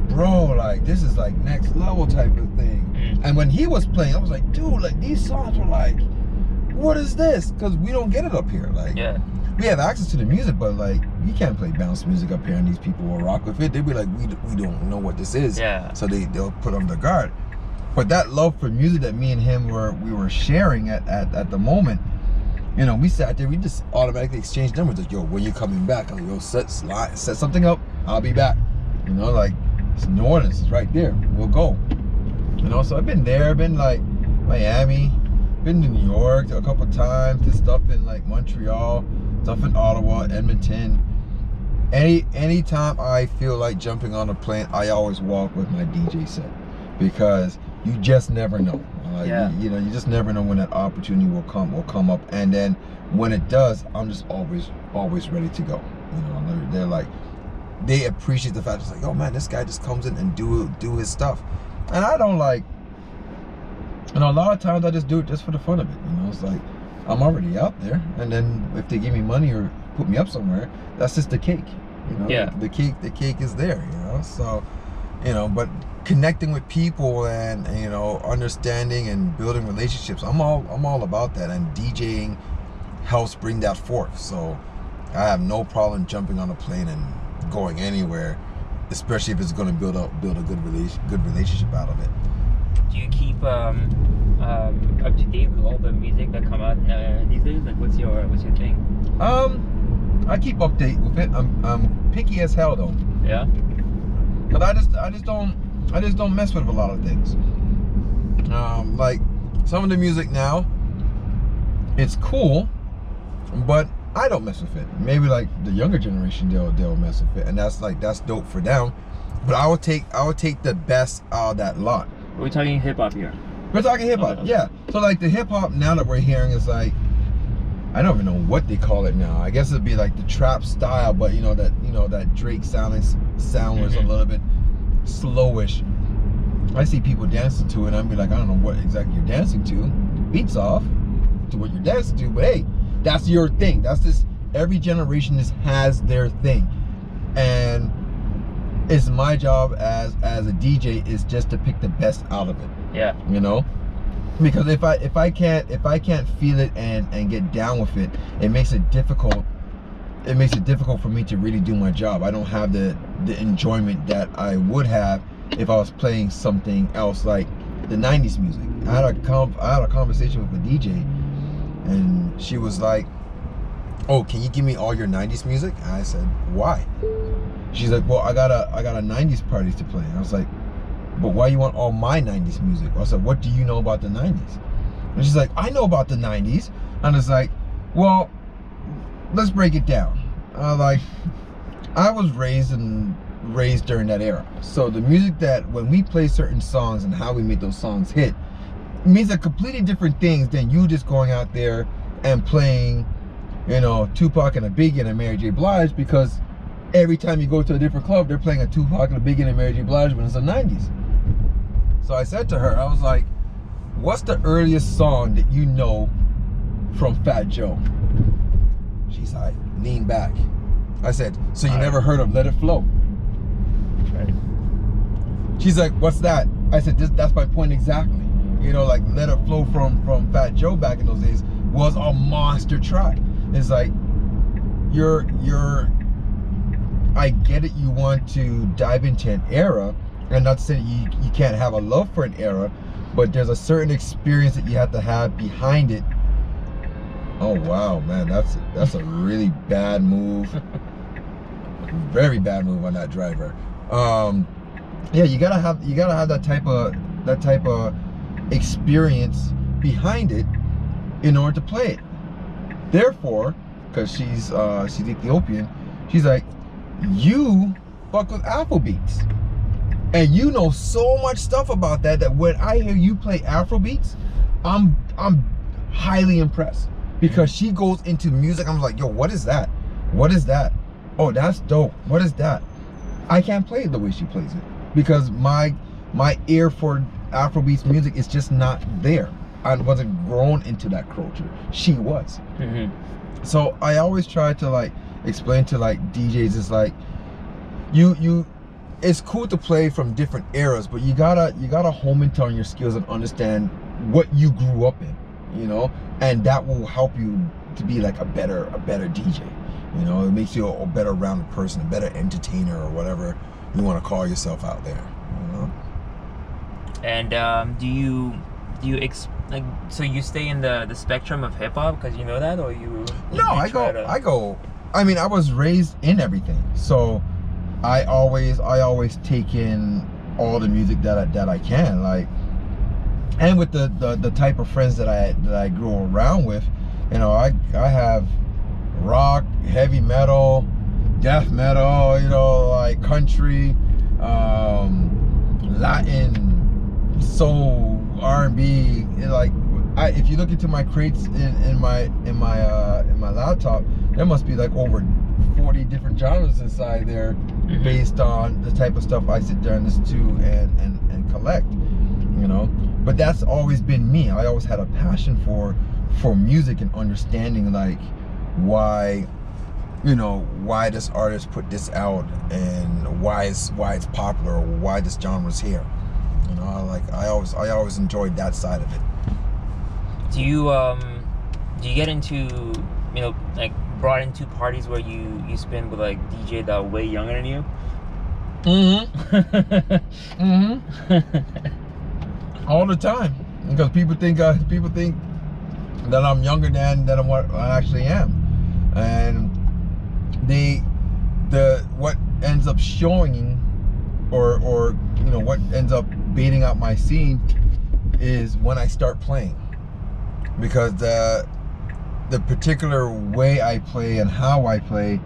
bro, like this is like next level type of thing. And when he was playing, I was like, dude, like these songs were like, what is this? Because we don't get it up here. Like, yeah, we have access to the music, but like you can't play bounce music up here and these people will rock with it. They'd be like, we don't know what this is. Yeah. So they'll put on their guard. But that love for music that me and him were sharing at the moment, you know, we sat there, we just automatically exchanged numbers. Like, yo, when you coming back? I'm like, yo, set something up, I'll be back. You know, like it's New Orleans, it's right there. We'll go. You know, so I've been there, been like Miami, been to New York a couple times, did stuff in like Montreal, stuff in Ottawa, Edmonton. Anytime I feel like jumping on a plane, I always walk with my DJ set, because you just never know. You know, you just never know when that opportunity will come up, and then when it does, I'm just always ready to go. You know, they're like, they appreciate the fact it's like, oh man, this guy just comes in and do his stuff, and I don't like. You know, a lot of times I just do it just for the fun of it. You know, it's like I'm already out there, and then if they give me money or put me up somewhere, that's just the cake. You know, yeah. The cake is there. You know, so you know, but connecting with people and you know, understanding and building relationships, I'm all about that, and DJing helps bring that forth. So I have no problem jumping on a plane and going anywhere, especially if it's going to build a good relationship out of it. Do you keep up to date with all the music that come out these days? Like, what's your thing? I keep update with it. I'm picky as hell though. Yeah. But I just don't mess with a lot of things. Like some of the music now, it's cool, but I don't mess with it. Maybe like the younger generation, they'll mess with it, and that's dope for them. But I would take the best out of that lot. Are we talking hip hop here? We're talking hip hop, Okay. yeah. So like the hip hop now that we're hearing is like, I don't even know what they call it now. I guess it'd be like the trap style, but that Drake sound was a little bit slowish. I see people dancing to it, and I'd be like, I don't know what exactly you're dancing to. Beats off to what you're dancing to, but hey, that's your thing. That's this. Every generation has their thing, and it's my job as a DJ is just to pick the best out of it. Yeah. You know, because if I can't feel it and get down with it, it makes it difficult. It makes it difficult for me to really do my job. I don't have the enjoyment that I would have if I was playing something else like the 90s music. I had a conversation with a DJ, and she was like, "Oh, can you give me all your 90s music?" And I said, "Why?" She's like, "Well, I got a 90s parties to play." And I was like, "But why you want all my 90s music?" I said, "What do you know about the 90s?" And she's like, "I know about the 90s." And it's like, well, let's break it down. I was raised during that era. So the music that when we play certain songs and how we make those songs hit means a completely different things than you just going out there and playing, Tupac and a Biggie and a Mary J. Blige, because every time you go to a different club, they're playing a Tupac and a Biggie and a Mary J. Blige when it's the 90s. So I said to her, I was like, "What's the earliest song that you know from Fat Joe?" She's like, "Lean Back." I said, "So you never heard of Let It Flow?" Right. She's like, "What's that?" I said, "That's my point exactly. Like Let It Flow from Fat Joe back in those days was a monster track." It's like, I get it, you want to dive into an era, and not saying you can't have a love for an era, but there's a certain experience that you have to have behind it. Oh wow, man, that's a really bad move. Very bad move on that driver. Yeah, you gotta have that type of experience behind it in order to play it. Therefore, because she's Ethiopian, she's like, "You fuck with Afrobeats, and you know so much stuff about that when I hear you play Afrobeats, I'm highly impressed." Because she goes into music, I'm like, "Yo, what is that? What is that? Oh, that's dope. What is that?" I can't play it the way she plays it because my ear for Afrobeats music is just not there. I wasn't grown into that culture. She was. Mm-hmm. So I always try to like explain to like DJs, it's like you it's cool to play from different eras, but you gotta home in on your skills and understand what you grew up in, and that will help you to be like a better DJ. It makes you a better rounded person, a better entertainer, or whatever you want to call yourself out there. And so you stay in the spectrum of hip hop because you know that, or you? No, I go. I mean, I was raised in everything, so I always take in all the music that I can, like, and with the type of friends that I grew around with, I have rock, heavy metal, death metal, like country, Latin, soul, R&B. Like, if you look into my crates in my laptop, there must be like over 40 different genres inside there, based on the type of stuff I sit there and listen to and collect. But that's always been me. I always had a passion for music and understanding like why this artist put this out and why it's popular, or why this genre's here. I always enjoyed that side of it. Do you get into like brought into parties where you spin with like DJ that are way younger than you? All the time, because people think that I'm younger than what I actually am, and up showing, or you know, what ends up baiting out my scene is when I start playing, because the particular way I play and how I play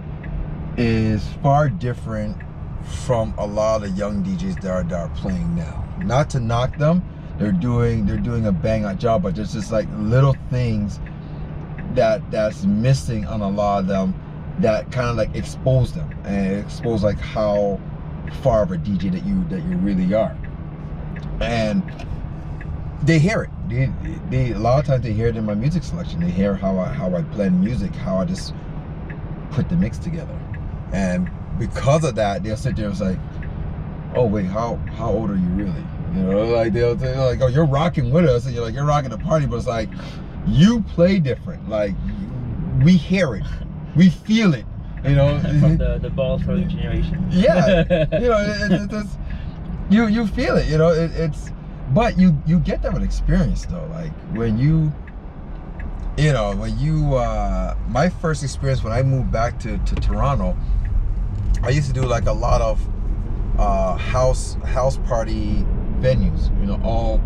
is far different from a lot of young DJs that are playing now. Not to knock them, they're doing a bang up job, but there's just like little things that's missing on a lot of them that kind of like expose them and expose like how far of a DJ that you really are. And they hear it. They a lot of times they hear it in my music selection. They hear how I blend music, how I just put the mix together. And because of that, they'll sit there and say, "Oh wait, how old are you really?" You know, like they're like, "Oh, you're rocking with us," and you're like, "You're rocking the party," but it's like, you play different. Like, we hear it, we feel it. You know, from the ball throw generation. Yeah, you know, you feel it. You know, it's. But you get that with experience though. Like when you my first experience when I moved back to Toronto, I used to do like a lot of house party venues, you know, all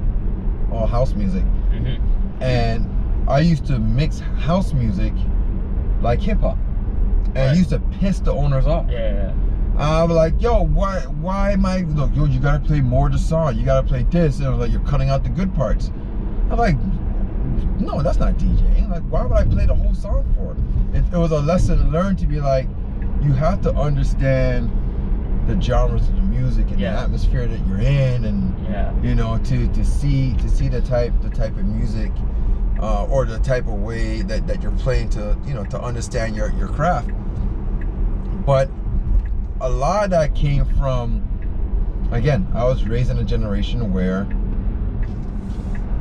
house music. Mm-hmm. And I used to mix house music like hip hop, and I used to piss the owners off. Yeah. I was like, "Yo, why am I? Look, yo, you gotta play more of the song. You gotta play this." And I was like, "You're cutting out the good parts." I'm like, "No, that's not DJing. Like, why would I play the whole song for?" It was a lesson learned to be like, you have to understand the genres of the music and the atmosphere that you're in, and you know, to see the type of music or the type of way that you're playing, to to understand your craft. But a lot of that came from, again, I was raised in a generation where,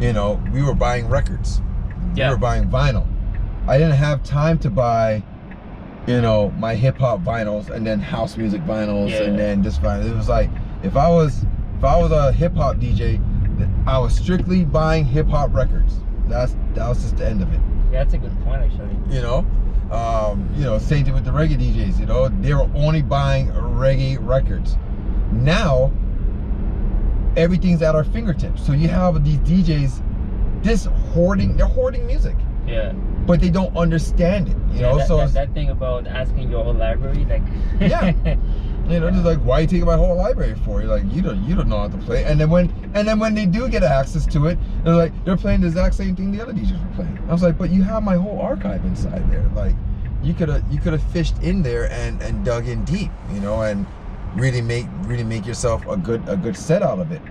you know, we were buying records. We were buying vinyl. I didn't have time to buy, you know, my hip hop vinyls and then house music vinyls and then this vinyl. It was like, if I was a hip hop DJ, I was strictly buying hip hop records. That was just the end of it. Yeah, that's a good point actually. You know, same thing with the reggae DJs. You know, they were only buying reggae records. Now, everything's at our fingertips. So you have these DJs, they're hoarding music. Yeah. But they don't understand it. You know, that thing about asking your whole library, like. Yeah. You know, just like, why are you taking my whole library for? You're like, you don't know how to play. And then when they do get access to it, they're like, they're playing the exact same thing the other DJs were playing. I was like, but you have my whole archive inside there. Like, you could have fished in there and dug in deep, you know, and really make yourself a good set out of it.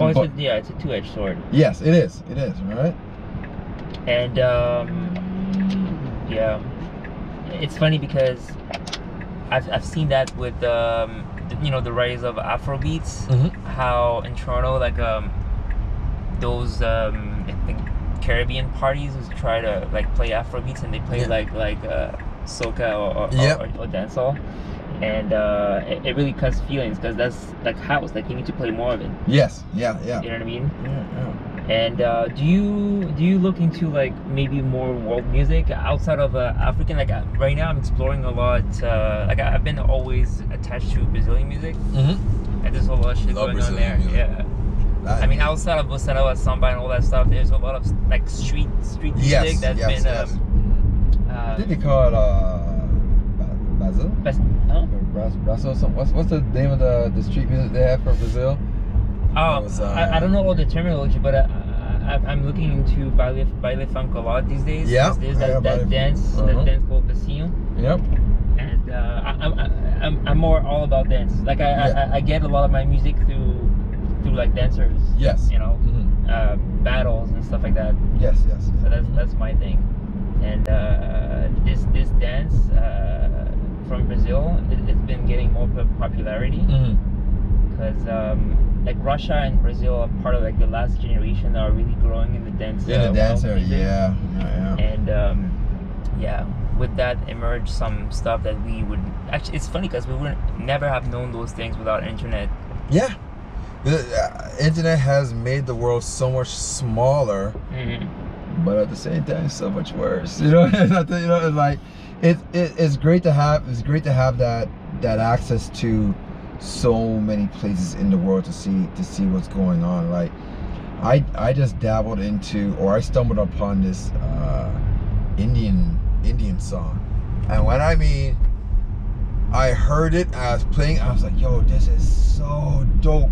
Oh, it's a two-edged sword. Yes, it is, right? And yeah, it's funny because I've seen that with you know, the rise of Afrobeats. Mm-hmm. How in Toronto, like those I think Caribbean parties try to like play Afrobeats, and they play like soca or dancehall, and it really cuts feelings, because that's like house. Like, you need to play more of it. Yes. Yeah. You know what I mean? Yeah. And do you look into like maybe more world music outside of African? Like right now I'm exploring a lot. Like I've been always attached to Brazilian music. Mm-hmm. And there's a lot of shit going on there. Music. Yeah. I mean, outside of bossa nova, samba, and all that stuff, there's a lot of like street music that's been. Did they call it Brazil? Brazil. What's the name of the street music they have for Brazil? I don't know all the terminology, but I'm looking into baile funk a lot these days. Yeah. There's that dance called passinho. Yep. And I'm more all about dance. Like I get a lot of my music through like dancers. Yes. You know, mm-hmm. Battles and stuff like that. Yes. So that's my thing. And this dance from Brazil, it's been getting more popularity. Because like Russia and Brazil are part of like the last generation that are really growing in the dance. The dance area, yeah. And with that emerged some stuff that we would actually. It's funny because we would never have known those things without internet. Yeah, the internet has made the world so much smaller, but at the same time, so much worse. You know, it's like it's great to have that access to so many places in the world to see what's going on. Like I just dabbled into, or I stumbled upon this Indian song, and when I mean I heard it as playing, I was like, yo, this is so dope.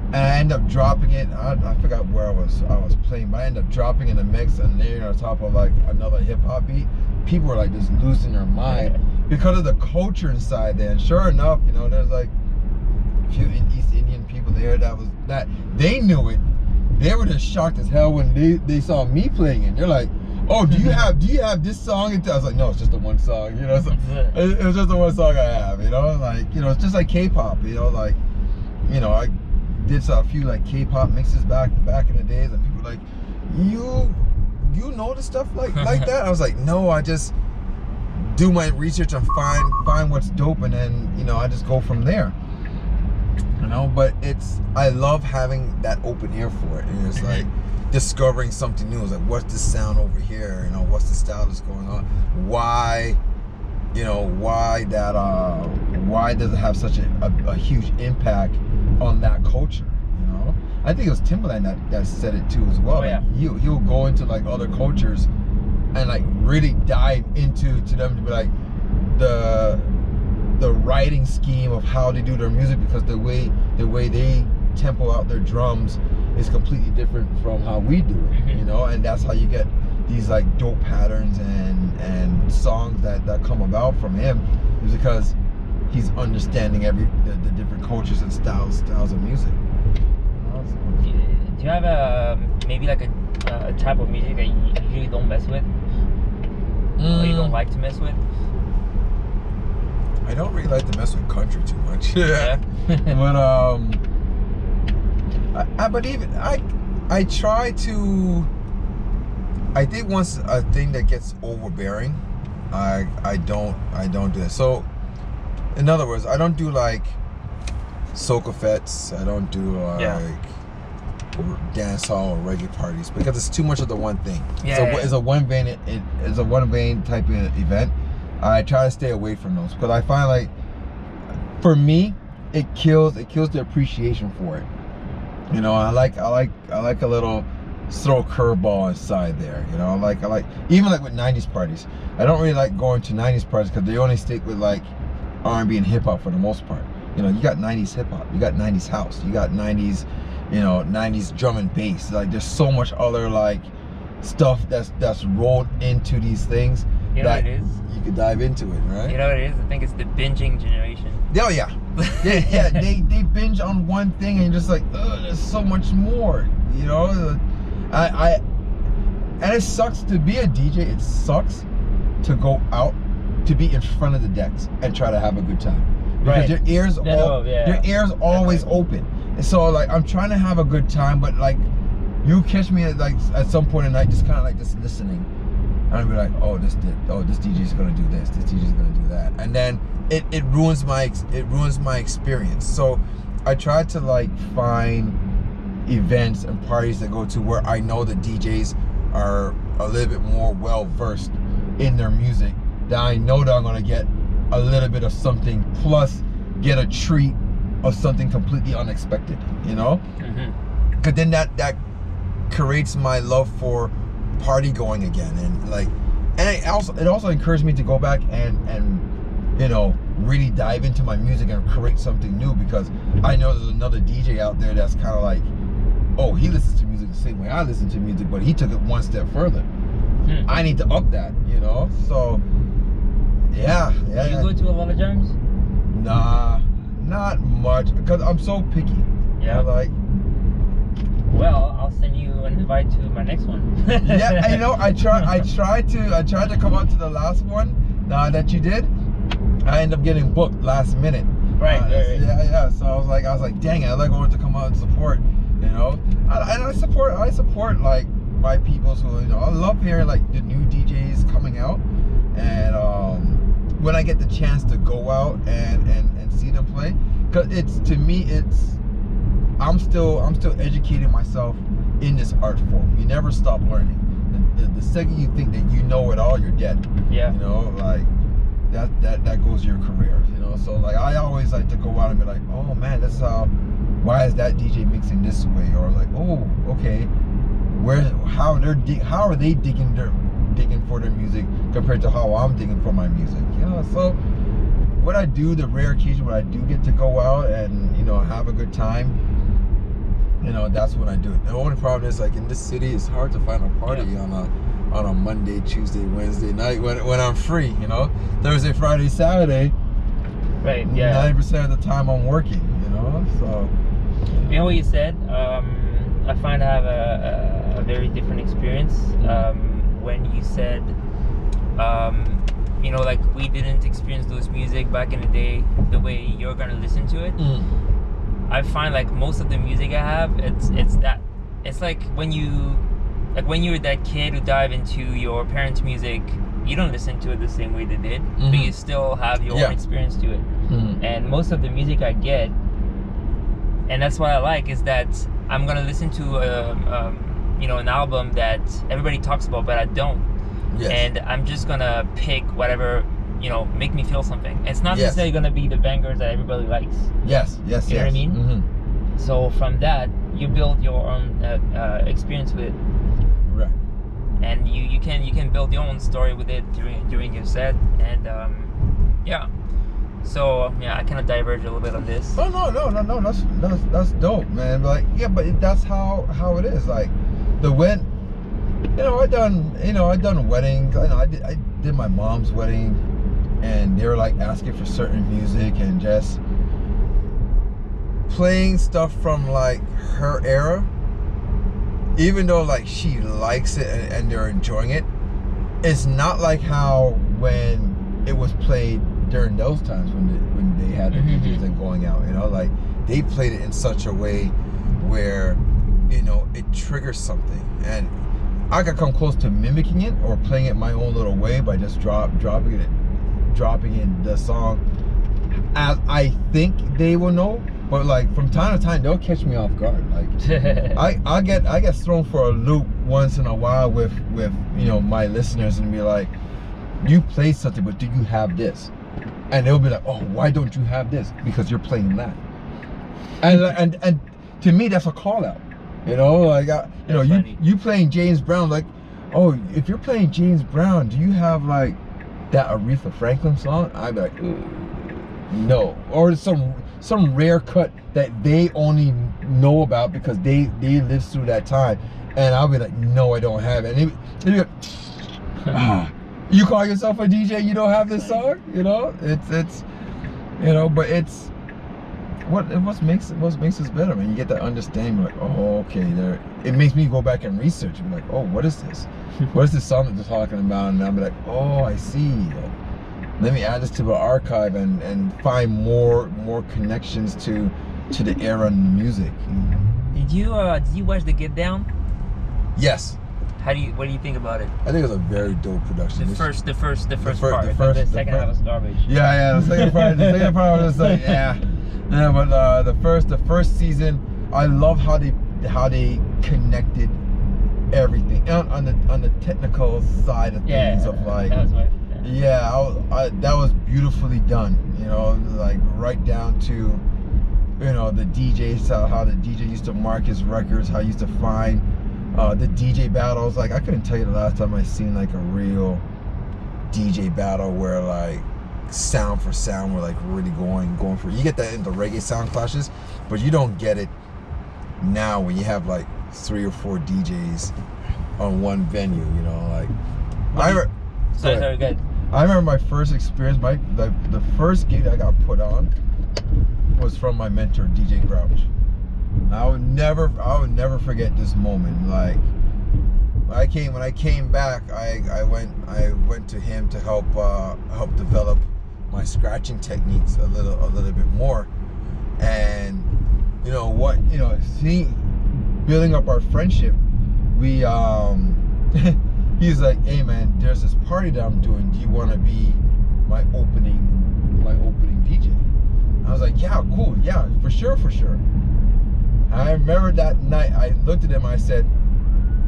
And I ended up dropping it. I forgot where I was playing, but I ended up dropping in the mix and layering on top of like another hip hop beat. People were like just losing their mind because of the culture inside there. And sure enough, you know, there's like a few East Indian people there that they knew it. They were just shocked as hell when they saw me playing it. They're like, oh, do you have this song? I was like, no, it's just the one song, you know. So it was just the one song I have, you know. Like, you know, it's just like K-pop, you know. Like, you know, I did a few like K-pop mixes back in the days, and people were like, you know the stuff like that? I was like, no, I just do my research and find what's dope, and then, you know, I just go from there. You know, but I love having that open ear for it, and it's like discovering something new. It's like, what's the sound over here? You know, what's the style that's going on? Why, you know, why does it have such a huge impact on that culture? You know, I think it was Timbaland that said it too as well. Oh, yeah. Like, he'll go into like other cultures and like really dive into them to be like the writing scheme of how they do their music, because the way they tempo out their drums is completely different from how we do it, you know. And that's how you get these like dope patterns and songs that come about from him, is because he's understanding the different cultures and styles of music. Awesome. Do you have maybe like a type of music that you usually don't mess with, or you don't like to mess with? I don't really like to mess with country too much. Yeah. But I try to. I think once a thing that gets overbearing, I don't do it. So, in other words, I don't do like soca fets. I don't do like dance hall or reggae parties, because it's too much of the one thing. It's a one vein. It's a one vein type of event. I try to stay away from those, because I find like, for me, it kills the appreciation for it. You know, I like a little throw curveball inside there. You know, I like even like with 90s parties. I don't really like going to 90s parties because they only stick with like R&B and hip hop for the most part. You know, you got 90s hip hop, you got 90s house, you got 90s, you know, 90s drum and bass. Like, there's so much other like stuff that's rolled into these things. You know what it is? You could dive into it, right? You know what it is? I think it's the binging generation. Oh yeah. They binge on one thing and you're just like, ugh, there's so much more. You know, and it sucks to be a DJ. It sucks to go out to be in front of the decks and try to have a good time, because your ears always open. And so like, I'm trying to have a good time, but like, you catch me at some point in the night just kind of like just listening. And I'll be like, oh, this DJ's gonna do this DJ's gonna do that, and then it ruins my experience. So I try to like find events and parties that go to where I know the DJs are a little bit more well versed in their music, that I know that I'm gonna get a little bit of something, plus get a treat of something completely unexpected, you know? Because then that creates my love for party going again, and it also encouraged me to go back and you know, really dive into my music and create something new, because I know there's another DJ out there that's kind of like, oh, he listens to music the same way I listen to music, but he took it one step further. I need to up that, you know? So yeah. Do you go to a lot of jams? Nah, not much, because I'm so picky. Yeah. Like, well, I'll send you an invite to my next one. yeah, you know, I tried to come out to the last one that you did. I ended up getting booked last minute. Right. Yeah. So I was like, dang it, I like wanted to come out and support. You know, I support like my peoples who, you know, I love hearing like the new DJs coming out, and when I get the chance to go out and see them play, because I'm still educating myself in this art form. You never stop learning. the second you think that you know it all, you're dead. Yeah. You know, like that goes your career. You know, so like I always like to go out and be like, oh man, this is why is that DJ mixing this way? Or like, oh, okay, how are they digging for their music compared to how I'm digging for my music? You know, so what I do, the rare occasion when I do get to go out and, you know, have a good time, you know, that's when I do it. The only problem is, like, in this city, it's hard to find a party on a Monday, Tuesday, Wednesday night when I'm free, you know. Thursday, Friday, Saturday, right, yeah, 90% of the time I'm working, you know. So you know what you said, I find I have a very different experience when you said you know, like, we didn't experience those music back in the day the way you're gonna listen to it. I find, like, most of the music I have, it's like when you're that kid who dive into your parents' music, you don't listen to it the same way they did, but you still have your own experience to it. And most of the music I get, and that's what I like, is that I'm gonna listen to you know, an album that everybody talks about, but I don't. yes. And I'm just gonna pick whatever, you know, make me feel something. It's not necessarily gonna be the bangers that everybody likes. Yes. You know what I mean? So from that, you build your own experience with it, Right. and you can build your own story with it during your set, and yeah. So yeah, I kind of diverge a little bit on this. Oh no. That's dope, man. Like, yeah, but that's how it is. Like, you know, I done weddings. I did my mom's wedding, and they were like asking for certain music and just playing stuff from like her era. Even though like she likes it and they're enjoying it, it's not like how when it was played during those times when they had the DJs and going out. You know, like, they played it in such a way where, you know, it triggers something, and I could come close to mimicking it or playing it my own little way by just dropping in the song as I think they will know. But like, from time to time, they'll catch me off guard. Like, I get thrown for a loop once in a while with you know, my listeners, and be like, you play something, but do you have this? And they'll be like, oh, why don't you have this? Because you're playing that. And to me, that's a call out. You know, like, you know, you playing James Brown, like, oh, if you're playing James Brown, do you have like that Aretha Franklin song? I'd be like, no. Or some rare cut that they only know about because they lived through that time. And I'll be like, no, I don't have it. And they'd be like, you call yourself a DJ, you don't have this song? You know, it's you know, but it's what makes us better, man. You get that understanding, like, oh, okay, there. It makes me go back and research and be like, oh, what is this? What is this song that they're talking about? And I'll be like, oh, I see. Let me add this to the archive and find more connections to the era and the music. Did you watch the Get Down? Yes. What do you think about it? I think it was a very dope production. The first part. The second half was garbage. Yeah. The second part was just like, yeah. But the first season, I love how they connected everything on the technical side of things, of like, that was right. that was beautifully done. You know, like, right down to, you know, the DJs, how the DJ used to mark his records, how he used to find the DJ battles. Like, I couldn't tell you the last time I seen like a real DJ battle where like sound for sound we're like really going for. You get that in the reggae sound clashes, but you don't get it now when you have like 3 or 4 DJs on one venue. You know, like Sorry, good. I remember my first experience. The first gig I got put on was from my mentor, DJ Grouch. I would never forget this moment. Like, when I came back, I went to him to help develop my scratching techniques a little bit more. And you know what, building up our friendship, we he's like, hey man, there's this party that I'm doing, do you want to be my opening DJ? I was like, yeah, cool, yeah, for sure. I remember that night I looked at him, I said,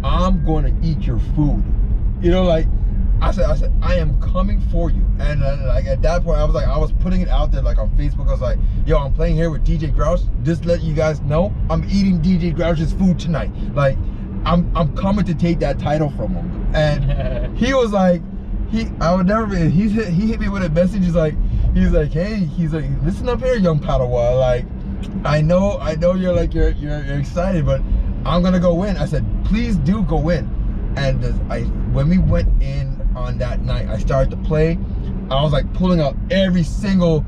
I'm going to eat your food. You know, like, I said, I am coming for you. And like at that point, I was putting it out there like on Facebook. I was like, yo, I'm playing here with DJ Grouch. Just let you guys know, I'm eating DJ Grouch's food tonight. Like, I'm coming to take that title from him. And he was like, I would never be. He hit me with a message. He's like, hey, listen up here, young Padawan. Like, I know you're like you're excited, but I'm gonna go win. I said, please do go win. And when we went in on that night, I started to play. I was like pulling out every single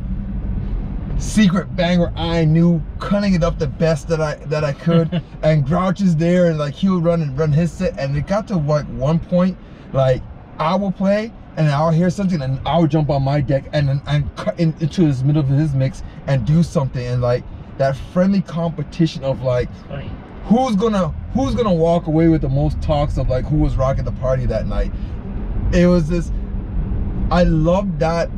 secret banger I knew, cutting it up the best that I could. And Grouch is there, and like he would run his set. And it got to like one point, like I will play and I'll hear something and I'll jump on my deck and cut into this middle of his mix and do something. And like that friendly competition of like, who's gonna walk away with the most talks of like who was rocking the party that night. It was this, I loved that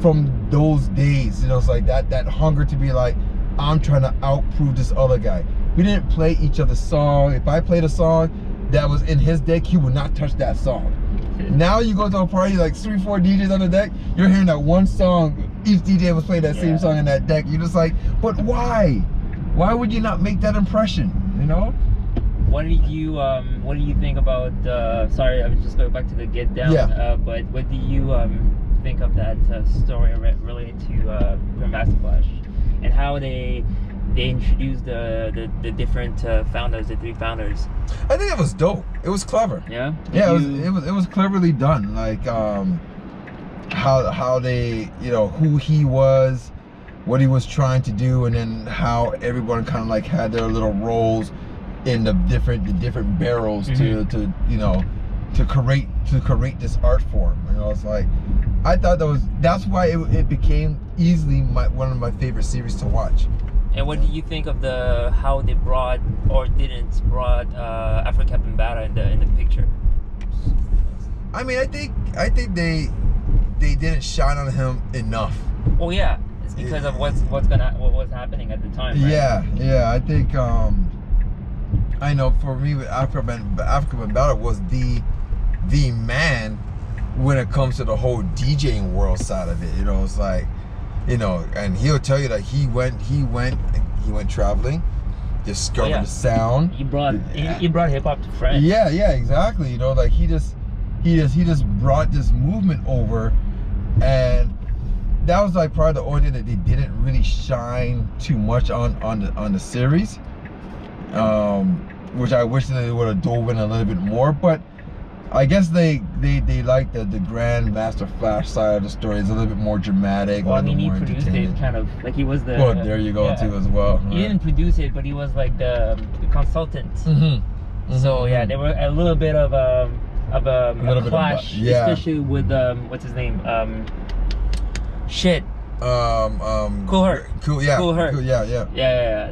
from those days. You know, it's like that hunger to be like, I'm trying to outprove this other guy. We didn't play each other's song. If I played a song that was in his deck, he would not touch that song. Now you go to a party like 3-4 DJs on the deck, you're hearing that one song, each DJ was playing that same song in that deck. You're just like, but why? Why would you not make that impression, you know? What do you think about, sorry, I was just going back to the Get Down, but what do you think of that story related to Grandmaster Flash and how they introduced the different founders, the 3 founders? I think it was dope. It was clever. Yeah? It was cleverly done. Like how they, you know, who he was, what he was trying to do, and then how everyone kind of like had their little roles in the different barrels to you know, to create this art form. You know, it's like, I thought that's why it became easily one of my favorite series to watch. And what do you think of how they brought or didn't brought Africa Bambaataa in the picture? I mean, I think they didn't shine on him enough. Oh yeah, it's because of what was happening at the time, right? Yeah. I think I know for me, Africa Bambaataa was the man when it comes to the whole DJing world side of it. You know, it's like, you know, and he'll tell you that he went traveling, discovered the sound. He brought hip hop to France. Yeah, exactly. You know, like he just brought this movement over, and that was like part of the only thing that they didn't really shine too much on the series, which I wish that they would have dove in a little bit more. But I guess they like the Grandmaster Flash side of the story. It's a little bit more dramatic. Well, I mean, he produced it kind of like he was the. Well, there you go too as well. He didn't produce it, but he was like the consultant. So yeah, there were a little bit of a clash, especially with what's his name? Kool Herc. Kool Herc. Yeah.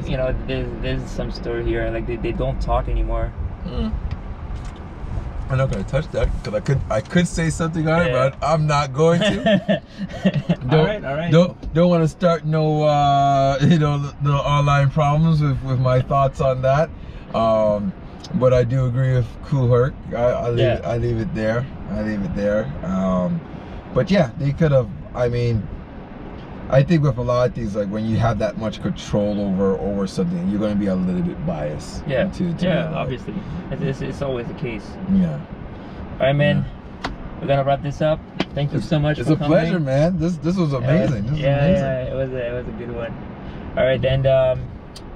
You know, there's some story here. Like they don't talk anymore. I'm not gonna touch that because I could say something on it, but I'm not going to. All right. Don't want to start no you know, the online problems with my thoughts on that. But I do agree with Kool Herc. I leave it there. But yeah, they could have. I mean, I think with a lot of things, like when you have that much control over something, you're going to be a little bit biased. Obviously, it's always the case. Yeah. All right, man. We're gonna wrap this up. Thank you so much. It's a pleasure, man. This was amazing. It was a good one. All right, then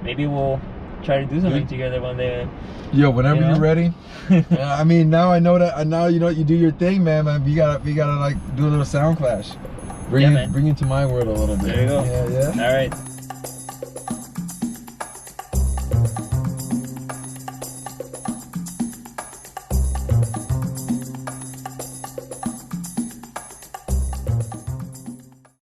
maybe we'll try to do something together one day. Yo, whenever you're ready. I mean, now I know that. Now you know you do your thing, man. We gotta like do a little sound clash. Bring it to my world a little bit. There you go. Yeah. All right.